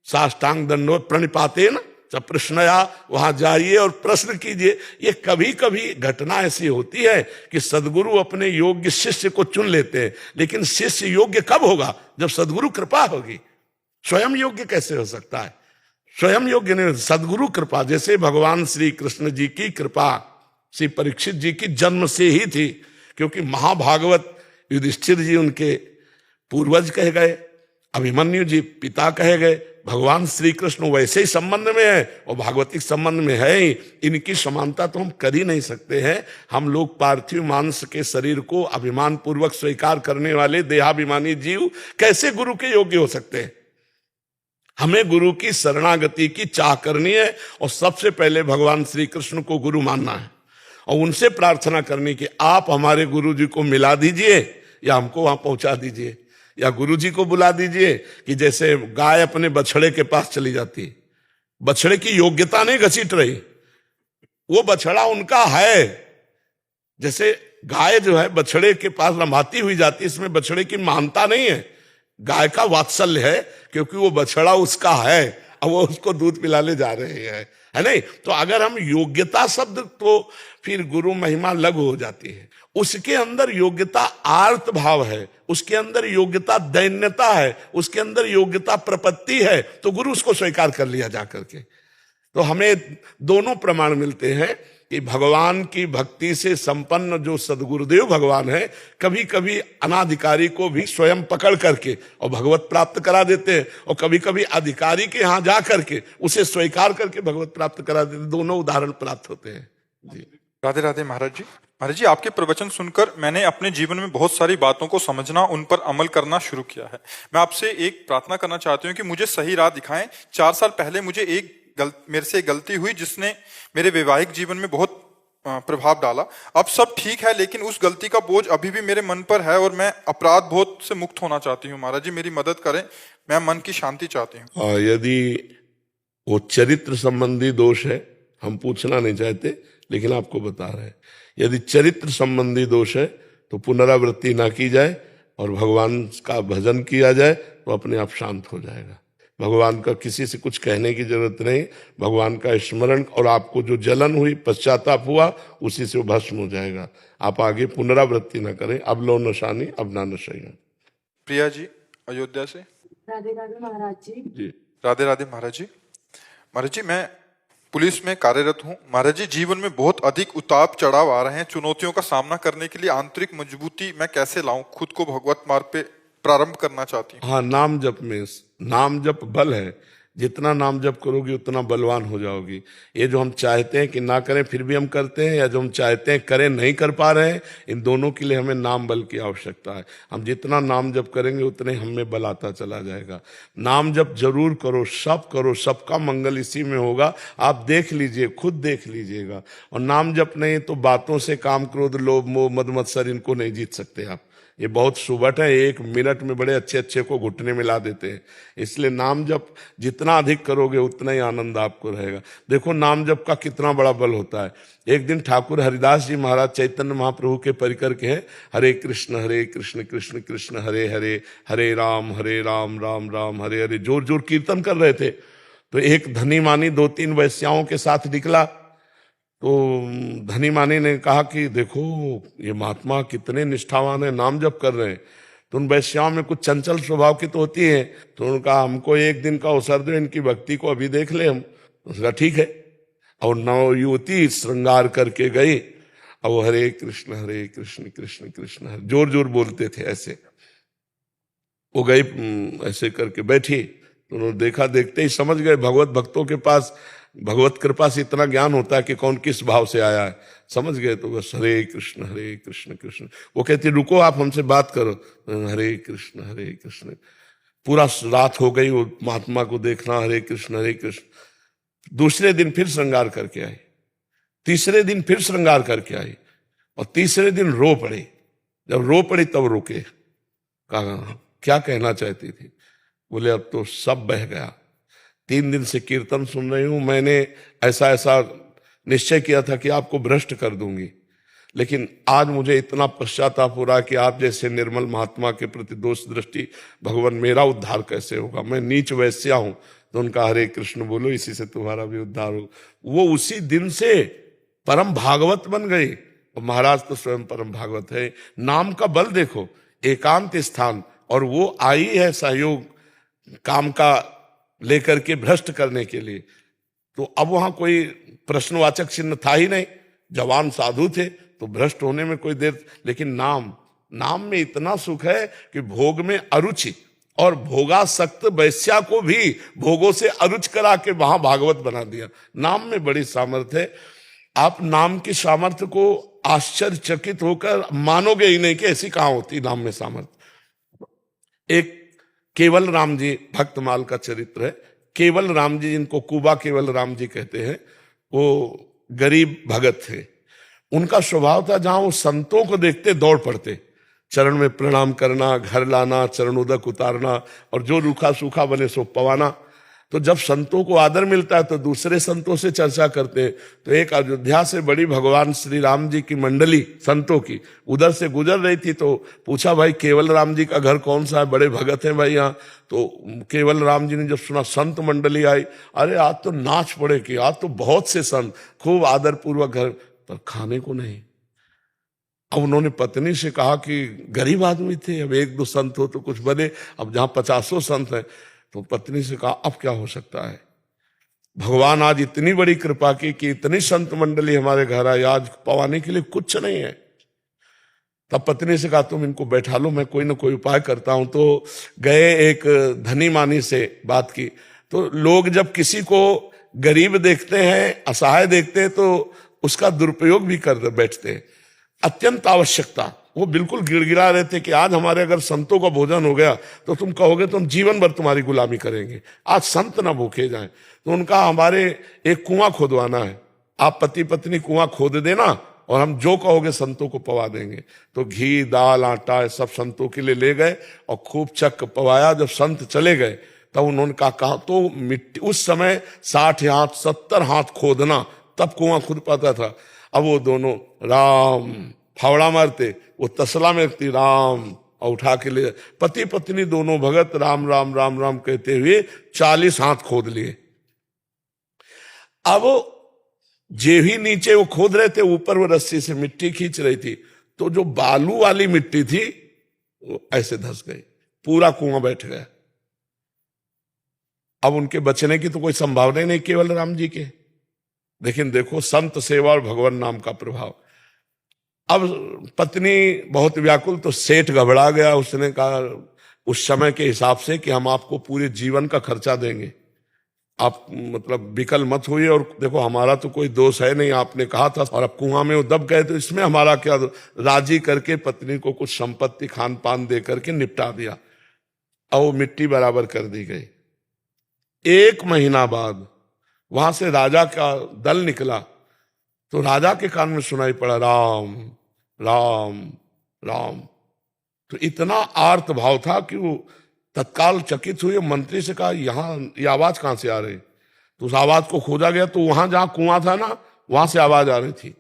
साष्टांग दंडवत प्रणिपातेन च प्रश्नया, वहां जाइए और प्रश्न कीजिए। ये कभी कभी घटना ऐसी होती है कि सदगुरु अपने योग्य शिष्य को चुन लेते हैं, लेकिन शिष्य योग्य कब होगा? जब सदगुरु कृपा होगी। स्वयं योग्य कैसे हो सकता है? स्वयं योग्य नहीं, सदगुरु कृपा। जैसे भगवान श्री कृष्ण जी की कृपा श्री परीक्षित जी की जन्म से ही थी, क्योंकि महाभागवत युधिष्ठिर जी उनके पूर्वज कहे गए, अभिमन्यु जी पिता कहे गए। भगवान श्री कृष्ण वैसे ही संबंध में है और भागवतिक संबंध में है ही। इनकी समानता तो हम कर ही नहीं सकते हैं। हम लोग पार्थिव मांस के शरीर को अभिमान पूर्वक स्वीकार करने वाले देहाभिमानी जीव कैसे गुरु के योग्य हो सकते हैं? हमें गुरु की शरणागति की चाह करनी है और सबसे पहले भगवान श्री कृष्ण को गुरु मानना है और उनसे प्रार्थना करनी कि आप हमारे गुरु जी को मिला दीजिए या हमको वहां पहुंचा दीजिए, या गुरु जी को बुला दीजिए। कि जैसे गाय अपने बछड़े के पास चली जाती है, बछड़े की योग्यता नहीं घसीट रही, वो बछड़ा उनका है। जैसे गाय जो है बछड़े के पास लम्हाती हुई जाती है, इसमें बछड़े की महानता नहीं है, गाय का वात्सल्य है, क्योंकि वो बछड़ा उसका है और वो उसको दूध पिलाने जा रहे हैं, है नहीं? तो अगर हम योग्यता शब्द, तो फिर गुरु महिमा लघु हो जाती है। उसके अंदर योग्यता आर्त भाव है, उसके अंदर योग्यता दैन्यता है, उसके अंदर योग्यता प्रपत्ति है, तो गुरु उसको स्वीकार कर लिया जा करके। तो हमें दोनों प्रमाण मिलते हैं कि भगवान की भक्ति से संपन्न जो सदगुरुदेव भगवान है, कभी कभी अनाधिकारी को भी स्वयं पकड़ करके और भगवत प्राप्त करा देते हैं, और कभी कभी अधिकारी के यहाँ जा करके उसे स्वीकार करके भगवत प्राप्त करा देते हैं। दोनों उदाहरण प्राप्त होते हैं जी। राधे राधे महाराज जी। महाराज जी, आपके प्रवचन सुनकर मैंने अपने जीवन में बहुत सारी बातों को समझना, उन पर अमल करना शुरू किया है। मैं आपसे एक प्रार्थना करना चाहती हूँ कि मुझे सही राह दिखाएं। 4 साल पहले मुझे मेरे से एक गलती हुई जिसने मेरे वैवाहिक जीवन में बहुत प्रभाव डाला। अब सब ठीक है, लेकिन उस गलती का बोझ अभी भी मेरे मन पर है और मैं अपराध बोध से मुक्त होना चाहती हूँ। महाराज जी, मेरी मदद करें, मैं मन की शांति चाहती हूँ। यदि वो चरित्र संबंधी दोष है, हम पूछना नहीं चाहते लेकिन आपको बता रहे हैं, यदि चरित्र संबंधी दोष है तो पुनरावृत्ति ना की जाए और भगवान का भजन किया जाए तो अपने आप शांत हो जाएगा। भगवान का किसी से कुछ कहने की जरूरत नहीं, भगवान का स्मरण, और आपको जो जलन हुई, पश्चाताप हुआ, उसी से वो भस्म हो जाएगा। आप आगे पुनरावृत्ति ना करें। अब लो नशानी अब ना नशा। प्रिया जी अयोध्या से। राधे राधे महाराज जी। राधे राधे महाराज जी। महाराज जी, मैं पुलिस में कार्यरत हूँ। महाराज जी, जीवन में बहुत अधिक उतार चढ़ाव आ रहे हैं। चुनौतियों का सामना करने के लिए आंतरिक मजबूती मैं कैसे लाऊं? खुद को भगवत मार्ग पे प्रारंभ करना चाहती हूँ। हाँ, नाम जप में, नाम जप बल है। जितना नाम जप करोगी उतना बलवान हो जाओगी। ये जो हम चाहते हैं कि ना करें फिर भी हम करते हैं, या जो हम चाहते हैं करें नहीं कर पा रहे हैं, इन दोनों के लिए हमें नाम बल की आवश्यकता है। हम जितना नाम जप करेंगे उतने हमें बल आता चला जाएगा। नाम जप जरूर करो, सब करो, सबका मंगल इसी में होगा। आप देख लीजिए, खुद देख लीजिएगा। और नाम जप नहीं तो बातों से काम, क्रोध, लोभ, मोह, मद मत्सर, इनको नहीं जीत सकते आप। ये बहुत सुबट है, 1 मिनट में बड़े अच्छे अच्छे को घुटने मिला देते हैं। इसलिए नाम जप जितना अधिक करोगे उतना ही आनंद आपको रहेगा। देखो नाम जप का कितना बड़ा बल होता है। एक दिन ठाकुर हरिदास जी महाराज चैतन्य महाप्रभु के परिकर के हैं, हरे कृष्ण कृष्ण कृष्ण हरे हरे, हरे राम राम राम हरे हरे, जोर जोर कीर्तन कर रहे थे। तो एक धनी मानी 2-3 वैश्याओं के साथ निकला। तो धनी मानी ने कहा कि देखो ये महात्मा कितने निष्ठावान है, नाम जप कर रहे हैं। तो उन वैश्याओं में कुछ चंचल स्वभाव की तो होती है। तो उन्होंने कहा हमको एक दिन का अवसर दो, इनकी भक्ति को अभी देख ले हम। उसका ठीक है। और नव युवती श्रृंगार करके गई, और वो हरे कृष्ण कृष्ण कृष्ण हरे जोर जोर बोलते थे ऐसे। वो गई ऐसे करके बैठी। तो उन्होंने देखा, देखते ही समझ गए। भगवत भक्तों के पास भगवत कृपा से इतना ज्ञान होता है कि कौन किस भाव से आया है, समझ गए। तो बस हरे कृष्ण कृष्ण। वो कहती रुको आप हमसे बात करो, हरे कृष्ण। पूरा रात हो गई वो महात्मा को देखना, हरे कृष्ण। दूसरे दिन फिर श्रृंगार करके आई, तीसरे दिन फिर श्रृंगार करके आई, और तीसरे दिन रो पड़ी। जब रो पड़ी तब रुके। कहा क्या कहना चाहती थी? बोले अब तो सब बह गया। 3 दिन से कीर्तन सुन रही हूं, मैंने ऐसा निश्चय किया था कि आपको भ्रष्ट कर दूंगी, लेकिन आज मुझे इतना पश्चाताप हो रहा है कि आप जैसे निर्मल महात्मा के प्रति दोष दृष्टि, भगवान मेरा उद्धार कैसे होगा? मैं नीच वैश्या हूं। तो उनका हरे कृष्ण बोलो, इसी से तुम्हारा भी उद्धार हो। वो उसी दिन से परम भागवत बन गई। और महाराज तो स्वयं परम भागवत है। नाम का बल देखो, एकांत स्थान, और वो आई है सहयोग काम का लेकर के भ्रष्ट करने के लिए। तो अब वहां कोई प्रश्नवाचक चिन्ह था ही नहीं। जवान साधु थे तो भ्रष्ट होने में कोई देर, लेकिन नाम में इतना सुख है कि भोग में अरुचि, और भोगासक्त वैश्या को भी भोगों से अरुच करा के वहां भागवत बना दिया। नाम में बड़ी सामर्थ्य है। आप नाम की सामर्थ्य को आश्चर्यचकित होकर मानोगे ही नहीं कि ऐसी कहां होती नाम में सामर्थ्य। एक केवल राम जी, भक्तमाल का चरित्र है। केवल राम जी, जिनको कुबा केवल राम जी कहते हैं, वो गरीब भगत थे। उनका स्वभाव था जहां वो संतों को देखते दौड़ पड़ते, चरण में प्रणाम करना, घर लाना, चरणोदक उतारना, और जो रूखा सूखा बने सो पवाना। तो जब संतों को आदर मिलता है तो दूसरे संतों से चर्चा करते हैं। तो एक अयोध्या से बड़ी भगवान श्री राम जी की मंडली संतों की उधर से गुजर रही थी। तो पूछा भाई केवल राम जी का घर कौन सा है, बड़े भगत हैं भाई यहाँ। तो केवल राम जी ने जब सुना संत मंडली आई, अरे आज तो नाच पड़े कि आज तो बहुत से संत, खूब आदर पूर्वक घर, पर खाने को नहीं। अब उन्होंने पत्नी से कहा कि गरीब आदमी थे, अब 1-2 संत हो तो कुछ बने, अब जहां 50 संत हैं। तो पत्नी से कहा अब क्या हो सकता है? भगवान आज इतनी बड़ी कृपा की कि इतनी संत मंडली हमारे घर आई, आज पवाने के लिए कुछ नहीं है। तब पत्नी से कहा तुम इनको बैठा लो, मैं कोई ना कोई उपाय करता हूं। तो गए, एक धनी मानी से बात की। तो लोग जब किसी को गरीब देखते हैं, असहाय देखते हैं, तो उसका दुरुपयोग भी कर बैठते हैं। अत्यंत आवश्यकता, वो बिल्कुल गिड़गिड़ा रहे थे कि आज हमारे अगर संतों का भोजन हो गया तो तुम कहोगे तो हम जीवन भर तुम्हारी गुलामी करेंगे, आज संत ना भूखे जाएं। तो उनका हमारे एक कुआं खोदवाना है, आप पति पत्नी कुआं खोद देना और हम जो कहोगे संतों को पवा देंगे। तो घी दाल आटा सब संतों के लिए ले गए और खूब चक पवाया। जब संत चले गए तब उन्होंने कहा तो मिट्टी, उस समय 60 हाथ 70 हाथ खोदना तब कुआं खुद पाता था। अब वो दोनों राम फावड़ा मारते, वो तसला में रखती राम और उठा के ले, पति पत्नी दोनों भगत राम राम राम राम कहते हुए 40 हाथ खोद लिए। अब जे ही नीचे वो खोद रहे थे, ऊपर वो रस्सी से मिट्टी खींच रही थी, तो जो बालू वाली मिट्टी थी वो ऐसे धंस गई, पूरा कुआं बैठ गया। अब उनके बचने की तो कोई संभावना ही नहीं केवल राम जी के। लेकिन देखो संत सेवा और भगवान नाम का प्रभाव। अब पत्नी बहुत व्याकुल, तो सेठ घबरा गया। उसने कहा उस समय के हिसाब से कि हम आपको पूरे जीवन का खर्चा देंगे, आप मतलब विकल मत हुई, और देखो हमारा तो कोई दोष है नहीं, आपने कहा था, और अब कुआं में वो दब गए तो इसमें हमारा क्या। राजी करके पत्नी को कुछ संपत्ति खान पान दे करके निपटा दिया और वो मिट्टी बराबर कर दी गई। 1 महीना बाद वहां से राजा का दल निकला, तो राजा के कान में सुनाई पड़ा राम राम राम। तो इतना आर्त भाव था कि वो तत्काल चकित हुए, मंत्री से कहा यहाँ ये आवाज कहां से आ रही। तो उस आवाज को खोजा गया, तो वहां जहां कुआं था ना वहां से आवाज आ रही थी।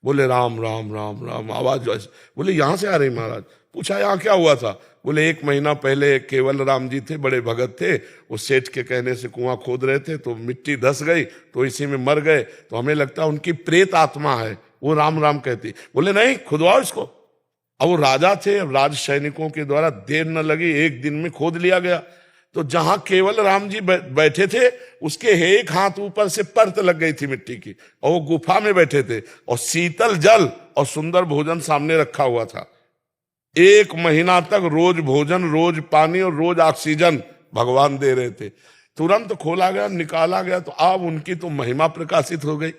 बोले राम राम राम राम आवाज। बोले यहां से आ रही महाराज। पूछा यहाँ क्या हुआ था। बोले 1 महीना पहले केवल राम जी थे, बड़े भगत थे, वो सेठ के कहने से कुआं खोद रहे थे, तो मिट्टी धस गई तो इसी में मर गए, तो हमें लगता है उनकी प्रेत आत्मा है, वो राम राम कहती। बोले नहीं, खुदवाओ इसको। अब वो राजा थे, राज सैनिकों के द्वारा देर न लगी, 1 दिन में खोद लिया गया। तो जहां केवल राम जी बैठे थे, उसके 1 हाथ ऊपर से परत लग गई थी मिट्टी की, और वो गुफा में बैठे थे, और शीतल जल और सुंदर भोजन सामने रखा हुआ था। 1 महीना तक रोज भोजन, रोज पानी और रोज ऑक्सीजन भगवान दे रहे थे। तुरंत खोला गया, निकाला गया, तो अब उनकी तो महिमा प्रकाशित हो गई,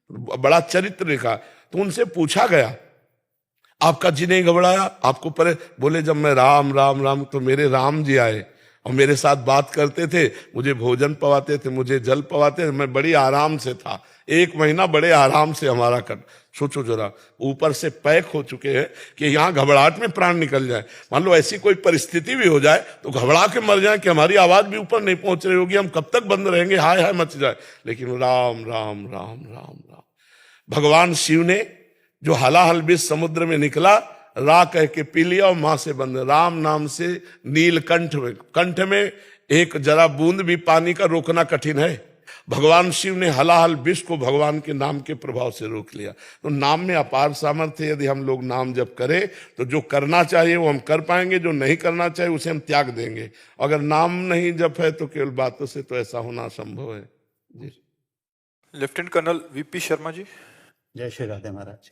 बड़ा चरित्र लिखा। तो उनसे पूछा गया आपका जी नहीं घबराया, आपको परे। बोले जब मैं राम राम राम, तो मेरे राम जी आए और मेरे साथ बात करते थे, मुझे भोजन पवाते थे, मुझे जल पवाते थे, मैं बड़ी आराम से था। 1 महीना बड़े आराम से हमारा कर। सोचो जरा, ऊपर से पैक हो चुके हैं कि यहाँ घबराहट में प्राण निकल जाए। मान लो ऐसी कोई परिस्थिति भी हो जाए तो घबरा के मर जाए कि हमारी आवाज भी ऊपर नहीं पहुंच रही होगी, हम कब तक बंद रहेंगे, हाय हाय मच जाए। लेकिन राम राम राम राम राम। भगवान शिव ने जो हलाहल बीच समुद्र में निकला, रा कह के पी लिया और मां से बंद। राम नाम से नीलकंठ में, कंठ में एक जरा बूंद भी पानी का रोकना कठिन है। भगवान शिव ने हलाहल विष को भगवान के नाम के प्रभाव से रोक लिया। तो नाम में अपार सामर्थ्य, यदि हम लोग नाम जप करें तो जो करना चाहिए वो हम कर पाएंगे, जो नहीं करना चाहिए उसे हम त्याग देंगे। अगर नाम नहीं जप है तो केवल बातों से तो ऐसा होना संभव है। जी। Lieutenant colonel VP Sharma ji. जय श्री राधे महाराज।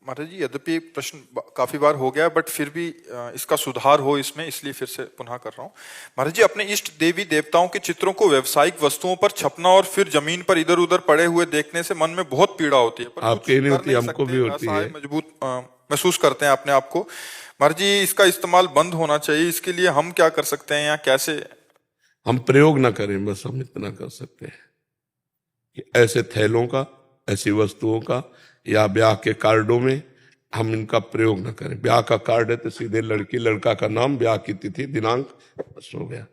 महाराज जी, यद्यपि प्रश्न काफी बार हो गया, बट फिर भी इसका सुधार हो इसमें, इसलिए फिर से पुनः कर रहा हूँ। महाराज जी, अपने इष्ट देवी देवताओं के चित्रों को व्यावसायिक वस्तुओं पर छपना और फिर जमीन पर इधर उधर पड़े हुए देखने से मन में बहुत पीड़ा होती है। पर आपके नहीं होती, हमको भी होती है। मजबूत महसूस करते हैं अपने आप को। महाराज जी, इसका इस्तेमाल बंद होना चाहिए, इसके लिए हम क्या कर सकते हैं या कैसे? हम प्रयोग ना करें, बस हम इतना कर सकते हैं कि ऐसे थैलों का, ऐसी वस्तुओं का या ब्याह के कार्डों में हम इनका प्रयोग न करें। ब्याह का कार्ड है तो सीधे लड़की लड़का का नाम, ब्याह की तिथि दिनांक, बस हो गया।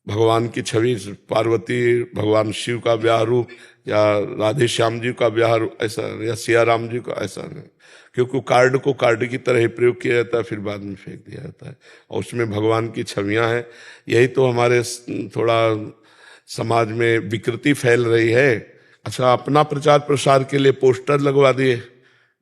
भगवान की छवि, पार्वती भगवान शिव का ब्याह रूप या राधे श्याम जी का ब्याह रूप, ऐसा, या सिया राम जी का, ऐसा नहीं। क्योंकि कार्ड को कार्ड की तरह ही प्रयोग किया जाता है, फिर बाद में फेंक दिया जाता है, और उसमें भगवान की छवियां हैं। यही तो हमारे थोड़ा समाज में विकृति फैल रही है। अच्छा, अपना प्रचार प्रसार के लिए पोस्टर लगवा दिए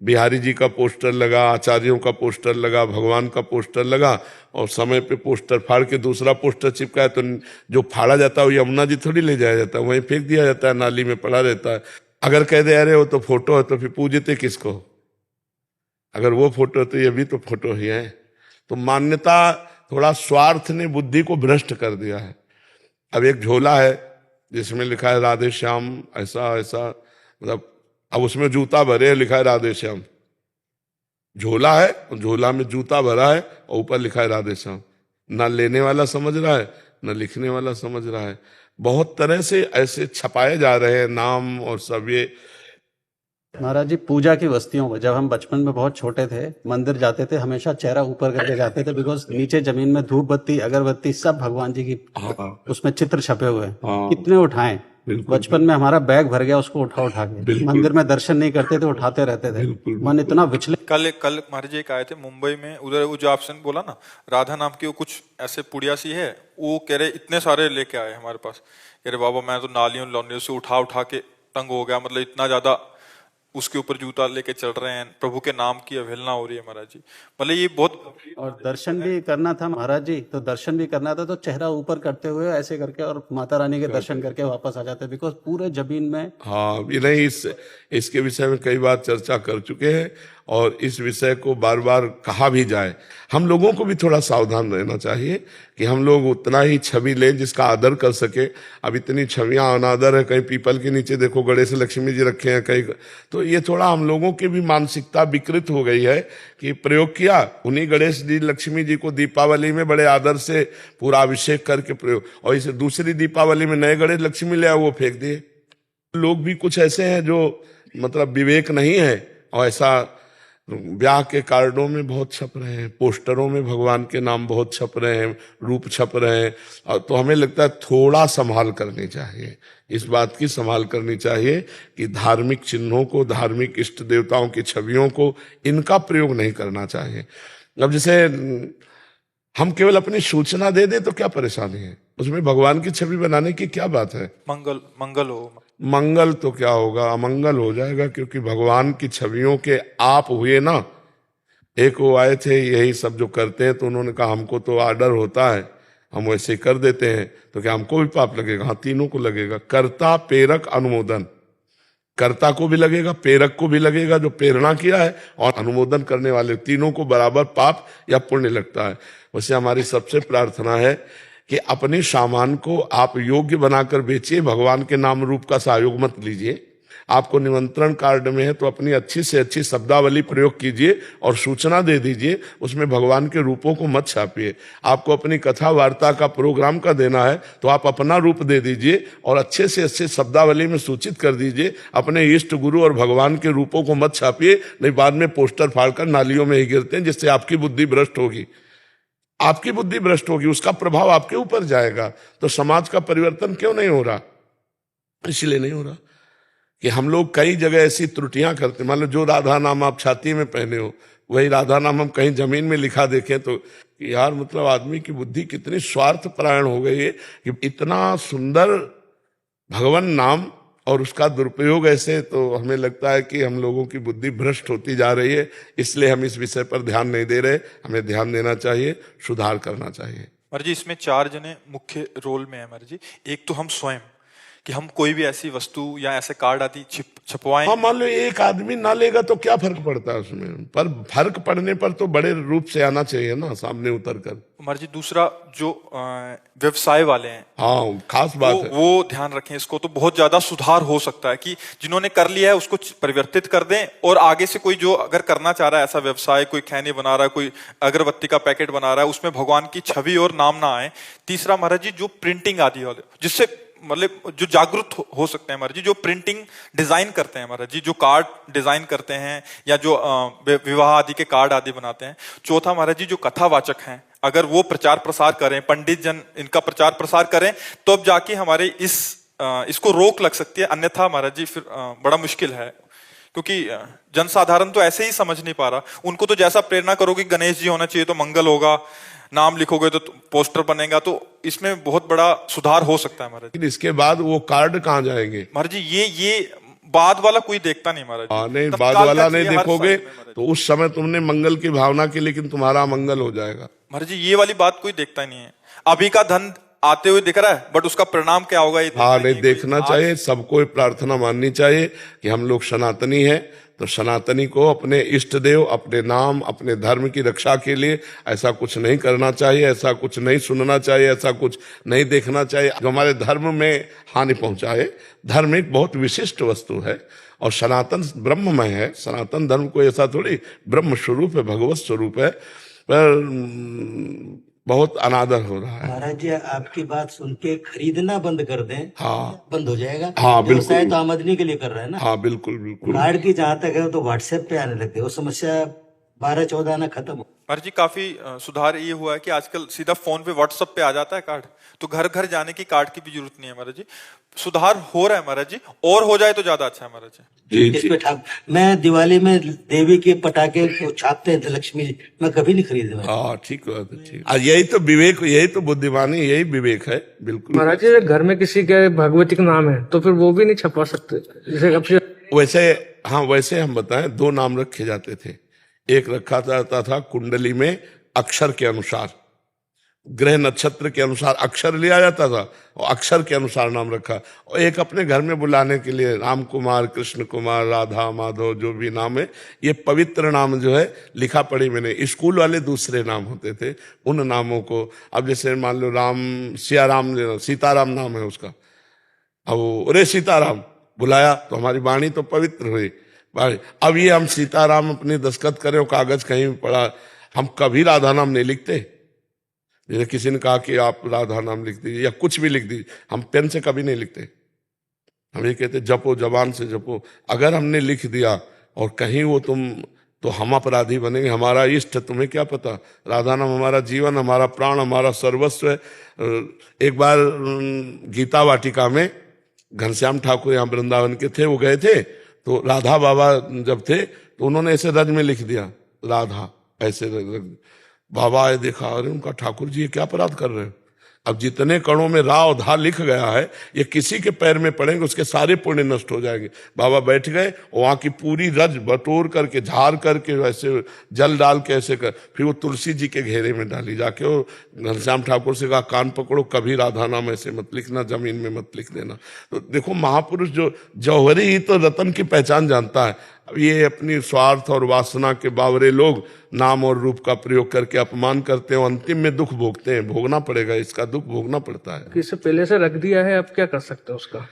बिहारी जी का पोस्टर लगा, आचार्यों का पोस्टर लगा, भगवान का पोस्टर लगा, और समय पे पोस्टर फाड़ के दूसरा पोस्टर चिपकाया तो जो फाड़ा जाता है वो यमुना जी थोड़ी ले जाया जाता है, वहीं फेंक दिया जाता है, नाली में पड़ा रहता है। अगर कह दे अरे वो तो फोटो है, तो फिर पूजते किसको? अगर वो फोटो है तो ये भी तो फोटो ही है। तो मान्यता, थोड़ा स्वार्थ ने बुद्धि को भ्रष्ट कर दिया है। अब एक झोला है जिसमें लिखा है राधे श्याम ऐसा ऐसा, मतलब अब उसमें जूता भरे लिखा है राधे श्याम। झोला है, झोला में जूता भरा है और ऊपर लिखा है राधे श्याम। ना लेने वाला समझ रहा है, ना लिखने वाला समझ रहा है। बहुत तरह से ऐसे छपाए जा रहे हैं नाम और सब। ये महाराज जी, पूजा की वस्तुओं में जब हम बचपन में बहुत छोटे थे, मंदिर जाते थे, हमेशा चेहरा ऊपर करके जाते थे, बिकॉज नीचे जमीन में धूप बत्ती अगरबत्ती सब भगवान जी की उसमें चित्र छपे हुए हैं। कितने उठाएं, बचपन में हमारा बैग भर गया उसको उठा के। मंदिर में दर्शन नहीं करते थे, उठाते रहते थे, मन इतना विचलित। कल महाराज जी एक आए थे मुंबई में, उधर वो जो आपने बोला ना राधा नाम की वो कुछ ऐसे पुड़िया सी है, वो कह रहे इतने सारे लेके आए हमारे पास। कह रहे बाबा मैं तो नालियों लौंडियों से उठा के तंग हो गया, मतलब इतना ज्यादा उसके ऊपर जूता लेके चल रहे हैं, प्रभु के नाम की अवहेलना हो रही है महाराज जी। मतलब ये बहुत। और दर्शन भी करना था महाराज जी, तो दर्शन भी करना था तो चेहरा ऊपर करते हुए ऐसे करके और माता रानी के दर्शन करके वापस आ जाते, बिकॉज पूरे जमीन में। हाँ, ये नहीं, इसके विषय में कई बार चर्चा कर चुके हैं और इस विषय को बार बार कहा भी जाए। हम लोगों को भी थोड़ा सावधान रहना चाहिए कि हम लोग उतना ही छवि लें जिसका आदर कर सके। अब इतनी छवियां अनादर है, कहीं पीपल के नीचे देखो गणेश लक्ष्मी जी रखे हैं कहीं, तो ये थोड़ा हम लोगों की भी मानसिकता विकृत हो गई है कि प्रयोग किया, उन्हीं गणेश जी लक्ष्मी जी को दीपावली में बड़े आदर से पूरा अभिषेक करके प्रयोग, और इसे दूसरी दीपावली में नए गणेश लक्ष्मी ले आए वो फेंक दिए। लोग भी कुछ ऐसे हैं जो मतलब विवेक नहीं है, और ऐसा ब्याह के कार्डों में बहुत छप रहे हैं, पोस्टरों में भगवान के नाम बहुत छप रहे हैं, रूप छप रहे हैं। और तो हमें लगता है थोड़ा संभाल करनी चाहिए, इस बात की संभाल करनी चाहिए कि धार्मिक चिन्हों को, धार्मिक इष्ट देवताओं की छवियों को, इनका प्रयोग नहीं करना चाहिए। अब जैसे हम केवल अपनी सूचना दे दे तो क्या परेशानी है, उसमें भगवान की छवि बनाने की क्या बात है? मंगल हो, मंगल तो क्या होगा, अमंगल हो जाएगा, क्योंकि भगवान की छवियों के आप हुए ना। एक वो आए थे यही सब जो करते हैं, तो उन्होंने कहा हमको तो आर्डर होता है, हम वैसे कर देते हैं, तो क्या हमको भी पाप लगेगा? हाँ, तीनों को लगेगा। कर्ता, प्रेरक, अनुमोदन। कर्ता को भी लगेगा, प्रेरक को भी लगेगा जो प्रेरणा किया है, और अनुमोदन करने वाले, तीनों को बराबर पाप या पुण्य लगता है। वैसे हमारी सबसे प्रार्थना है कि अपने सामान को आप योग्य बनाकर बेचिए, भगवान के नाम रूप का सहयोग मत लीजिए। आपको निमंत्रण कार्ड में है तो अपनी अच्छी से अच्छी शब्दावली प्रयोग कीजिए और सूचना दे दीजिए, उसमें भगवान के रूपों को मत छापिए। आपको अपनी कथा वार्ता का प्रोग्राम का देना है तो आप अपना रूप दे दीजिए और अच्छे से अच्छे शब्दावली में सूचित कर दीजिए। अपने इष्ट गुरु और भगवान के रूपों को मत छापिए, नहीं बाद में पोस्टर फाड़कर नालियों में ही गिरते हैं, जिससे आपकी बुद्धि भ्रष्ट होगी। आपकी बुद्धि भ्रष्ट होगी, उसका प्रभाव आपके ऊपर जाएगा। तो समाज का परिवर्तन क्यों नहीं हो रहा? इसलिए नहीं हो रहा कि हम लोग कई जगह ऐसी त्रुटियां करते। मान लो जो राधा नाम आप छाती में पहने हो, वही राधा नाम हम कहीं जमीन में लिखा देखें तो यार, मतलब आदमी की बुद्धि कितनी स्वार्थ परायण हो गई है कि इतना सुंदर भगवान नाम और उसका दुरुपयोग ऐसे। तो हमें लगता है कि हम लोगों की बुद्धि भ्रष्ट होती जा रही है, इसलिए हम इस विषय पर ध्यान नहीं दे रहे। हमें ध्यान देना चाहिए, सुधार करना चाहिए। महाराज जी इसमें 4 जने मुख्य रोल में है महाराज जी। एक तो हम स्वयं, कि हम कोई भी ऐसी वस्तु या ऐसे कार्ड आदि छपवाएं। हाँ, मान लो एक आदमी ना लेगा तो क्या फर्क पड़ता है उसमें, पर फर्क पड़ने पर तो बड़े रूप से आना चाहिए ना, सामने उतर कर। महाराज जी दूसरा जो व्यवसाय वाले हैं, हाँ, खास बात है, वो ध्यान रखें इसको। तो बहुत ज्यादा सुधार हो सकता है कि जिन्होंने कर लिया है उसको परिवर्तित कर दें, और आगे से कोई जो अगर करना चाह रहा है ऐसा व्यवसाय, कोई खैनी बना रहा है, कोई अगरबत्ती का पैकेट बना रहा है, उसमें भगवान की छवि और नाम ना आए। तीसरा महाराज जी जो प्रिंटिंग आदि वाले, जिससे मतलब जो जागरूक हो सकते हैं महाराज जी, जो प्रिंटिंग डिजाइन करते हैं महाराज जी, जो कार्ड डिजाइन करते हैं या जो विवाह आदि के कार्ड आदि बनाते हैं। चौथा महाराज जी जो कथावाचक हैं, अगर वो प्रचार प्रसार करें, पंडित जन इनका प्रचार प्रसार करें, तो अब जाके हमारे इसको रोक लग सकती है। अन्यथा महाराज जी फिर बड़ा मुश्किल है, क्योंकि जनसाधारण तो ऐसे ही समझ नहीं पा रहा। उनको तो जैसा प्रेरणा करोगे गणेश जी होना चाहिए तो मंगल होगा, नाम लिखोगे तो पोस्टर बनेगा, तो इसमें बहुत बड़ा सुधार हो सकता है महाराज। इसके बाद वो कार्ड कहाँ जाएंगे महाराज जी? ये बाद वाला कोई देखता नहीं महाराज जी। हाँ नहीं, तत्काल बाद का वाला चाहिए नहीं हर देखोगे समय में महाराज जी। तो उस समय तुमने मंगल की भावना की, लेकिन तुम्हारा मंगल हो जाएगा। महाराज जी ये वाली बात कोई देखता ही नहीं है। अभी का धन आते हुए दिख रहा है, बट उसका परिणाम क्या होगा ये हाँ देखता ही नहीं, कोई। देखना चाहिए। सबको प्रार्थना माननी चाहिए कि हम लोग सनातनी हैं, तो सनातनी को अपने इष्ट देव, अपने नाम, अपने धर्म की रक्षा के लिए ऐसा कुछ नहीं करना चाहिए, ऐसा कुछ नहीं सुनना चाहिए, ऐसा कुछ नहीं देखना चाहिए जो हमारे धर्म में हानि पहुंचाए। धर्म एक बहुत विशिष्ट वस्तु है और सनातन ब्रह्ममय है। सनातन धर्म को ऐसा थोड़ी ब्रह्म स्वरूप है, भगवत स्वरूप है, पर बहुत अनादर हो रहा है। महाराज जी आपकी बात सुन के खरीदना बंद कर दें, हाँ बंद हो जाएगा। हाँ व्यवसाय बिल्कुल, तो आमदनी के लिए कर रहे हैं ना। हाँ बिल्कुल बिल्कुल। कार्ड की जहां तक है तो व्हाट्सएप पे आने लग गए, वो समस्या 12-14 आना खत्म हो। महाराज जी काफी सुधार ये हुआ है कि आजकल सीधा फोन पे व्हाट्सएप पे आ जाता है कार्ड, तो घर घर जाने की कार्ड की भी जरूरत नहीं है महाराज जी। सुधार हो रहा है महाराज जी, और हो जाए तो ज्यादा अच्छा है महाराज जी। इस पे ठाक मैं दिवाली में देवी के पटाखे को छापते हैं लक्ष्मी जी, मैं कभी नहीं खरीदूंगा। हाँ ठीक बात है, ठीक। यही तो विवेक, यही तो बुद्धिमानी, यही विवेक है। बिल्कुल। महाराज जी घर में किसी के भगवती का नाम है तो फिर वो भी नहीं छपवा सकते जैसे वैसे हाँ, वैसे हम बताएं 2 नाम रखे जाते थे। एक रखा जाता था कुंडली में अक्षर के अनुसार, ग्रह नक्षत्र के अनुसार अक्षर लिया जाता था और अक्षर के अनुसार नाम रखा। और एक अपने घर में बुलाने के लिए राम कुमार, कृष्ण कुमार, राधा, माधव, जो भी नाम है, ये पवित्र नाम जो है लिखा पढ़ी मैंने। स्कूल वाले दूसरे नाम होते थे, उन नामों को अब जैसे मान लो राम, सियाराम, सीताराम नाम है उसका, अब अरे सीताराम बुलाया तो हमारी वाणी तो पवित्र हुई। अब ये हम सीताराम अपनी दस्तखत करें और कागज कहीं भी पड़ा, हम कभी राधा नाम नहीं लिखते। जैसे किसी ने कहा कि आप राधा नाम लिख दीजिए या कुछ भी लिख दीजिए, हम पेन से कभी नहीं लिखते। हम ये कहते जपो, जबान से जपो। अगर हमने लिख दिया और कहीं वो तुम, तो हम अपराधी बनेंगे। हमारा इष्ट, तुम्हें क्या पता, राधा नाम हमारा जीवन, हमारा प्राण, हमारा सर्वस्व है। एक बार गीता वाटिका में घनश्याम ठाकुर यहाँ वृंदावन के थे, वो गए थे, तो राधा बाबा जब थे तो उन्होंने ऐसे रज में लिख दिया राधा, ऐसे रज। बाबा आए, देखा, अरे उनका ठाकुर जी ये क्या अपराध कर रहे हैं। अब जितने कणों में रा और धा लिख गया है, ये किसी के पैर में पड़ेंगे उसके सारे पुण्य नष्ट हो जाएंगे। बाबा बैठ गए, वहां की पूरी रज बटोर करके, झाड़ करके, वैसे जल डाल के ऐसे कर, फिर वो तुलसी जी के घेरे में डाली जाके। और घनश्याम ठाकुर से कहा, कान पकड़ो, कभी राधा नाम ऐसे मत लिखना, जमीन में मत लिख देना। तो देखो महापुरुष जो जौहरी ही तो रतन की पहचान जानता है। अब ये अपनी स्वार्थ और वासना के बावरे लोग नाम और रूप का प्रयोग करके अपमान करते हैं, अंतिम में दुख भोगते हैं। भोगना पड़ेगा, इसका दुख भोगना पड़ता है। किसे पहले से रख दिया है, अब क्या कर सकते हैं उसका।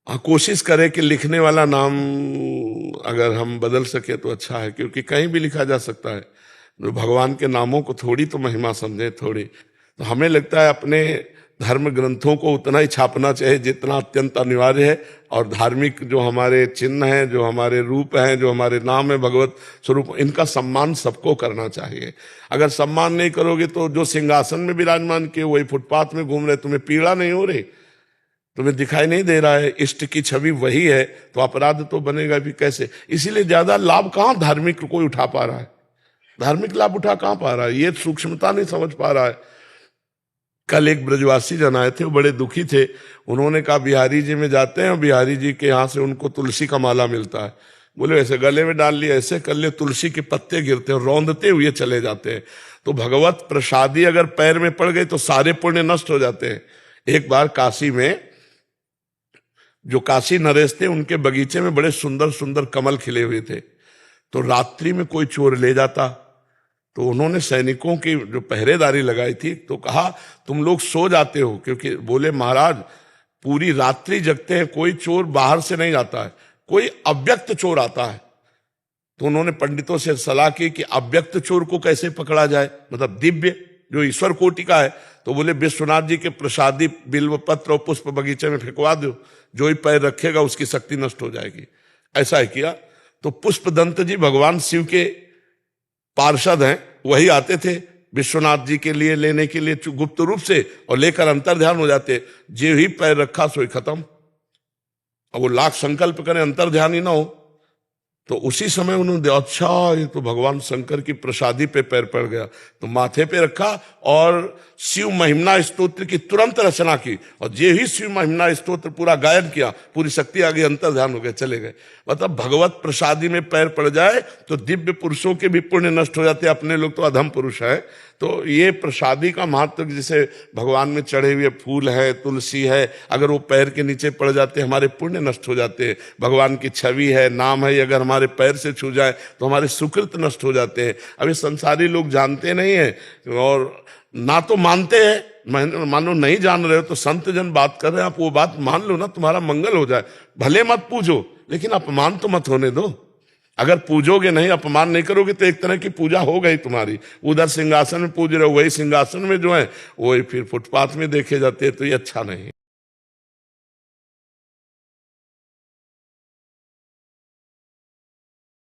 हाँ, कोशिश करें कि लिखने वाला नाम अगर हम बदल सके तो अच्छा है, क्योंकि कहीं भी लिखा जा सकता है। तो भगवान के नामों को थोड़ी तो महिमा समझे, थोड़ी तो हमें लगता है अपने धर्म ग्रंथों को उतना ही छापना चाहिए जितना अत्यंत अनिवार्य है। और धार्मिक जो हमारे चिन्ह हैं, जो हमारे रूप हैं, जो हमारे नाम है भगवत स्वरूप, इनका सम्मान सबको करना चाहिए। अगर सम्मान नहीं करोगे तो जो सिंहासन में विराजमान किए वही फुटपाथ में घूम रहे, तुम्हें पीड़ा नहीं हो रही, तुम्हें दिखाई नहीं दे रहा है, इष्ट की छवि वही है, तो अपराध तो बनेगा भी कैसे। इसीलिए ज्यादा लाभ कहाँ धार्मिक कोई उठा पा रहा है, धार्मिक लाभ उठा कहाँ पा रहा है, ये सूक्ष्मता नहीं समझ पा रहा है। कल एक ब्रजवासी जन आए थे, वो बड़े दुखी थे। उन्होंने कहा बिहारी जी में जाते हैं, बिहारी जी के यहाँ से उनको तुलसी का माला मिलता है। बोले ऐसे गले में डाल लिया, ऐसे कर ले, तुलसी के पत्ते गिरते हैं, रौंदते हुए चले जाते हैं। तो भगवत प्रसादी अगर पैर में पड़ गई तो सारे पुण्य नष्ट हो जाते हैं। एक बार काशी में जो काशी नरेश थे, उनके बगीचे में बड़े सुंदर सुंदर कमल खिले हुए थे। तो रात्रि में कोई चोर ले जाता, तो उन्होंने सैनिकों की जो पहरेदारी लगाई थी, तो कहा तुम लोग सो जाते हो, क्योंकि बोले महाराज पूरी रात्रि जगते हैं, कोई चोर बाहर से नहीं आता है, कोई अव्यक्त चोर आता है। तो उन्होंने पंडितों से सलाह की कि अव्यक्त चोर को कैसे पकड़ा जाए, मतलब दिव्य जो ईश्वर कोटि का है। तो बोले विश्वनाथ जी के प्रसादी बिल्व पत्र और पुष्प बगीचे में फेंकवा दो, जो ही पैर रखेगा उसकी शक्ति नष्ट हो जाएगी। ऐसा ही किया। तो पुष्पदंत जी भगवान शिव के पार्षद हैं, वही आते थे विश्वनाथ जी के लिए लेने के लिए गुप्त रूप से, और लेकर अंतर ध्यान हो जाते। जो ही पैर रखा सोई खत्म। अब वो लाख संकल्प करें, अंतर ध्यान ही ना हो तो उसी समय उन्होंने अच्छा ये तो भगवान शंकर की प्रसादी पे पैर पड़ गया, तो माथे पे रखा और शिव महिमना स्तोत्र की तुरंत रचना की, और जे ही शिव महिमना स्तोत्र पूरा गायन किया, पूरी शक्ति आ गई, अंतर ध्यान हो गए, चले गए। मतलब भगवत प्रसादी में पैर पड़ जाए तो दिव्य पुरुषों के भी पुण्य नष्ट हो जाते हैं, अपने लोग तो अधम पुरुष है। तो ये प्रसादी का महत्व, जैसे भगवान में चढ़े हुए फूल है, तुलसी है, अगर वो पैर के नीचे पड़ जाते हैं हमारे पुण्य नष्ट हो जाते हैं। भगवान की छवि है, नाम है, अगर हमारे पैर से छू जाए तो हमारे सुकृत नष्ट हो जाते हैं। अभी संसारी लोग जानते नहीं है और ना तो मानते हैं। मानो नहीं जान रहे हो तो संत जन बात कर रहे हैं, आप वो बात मान लो ना, तुम्हारा मंगल हो जाए। भले मत पूजो लेकिन अपमान तो मत होने दो। अगर पूजोगे नहीं, अपमान नहीं करोगे तो एक तरह की पूजा हो गई तुम्हारी। उधर सिंहासन में पूज रहे हो, वही सिंहासन में जो है वही फिर फुटपाथ में देखे जाते हैं, तो ये अच्छा नहीं।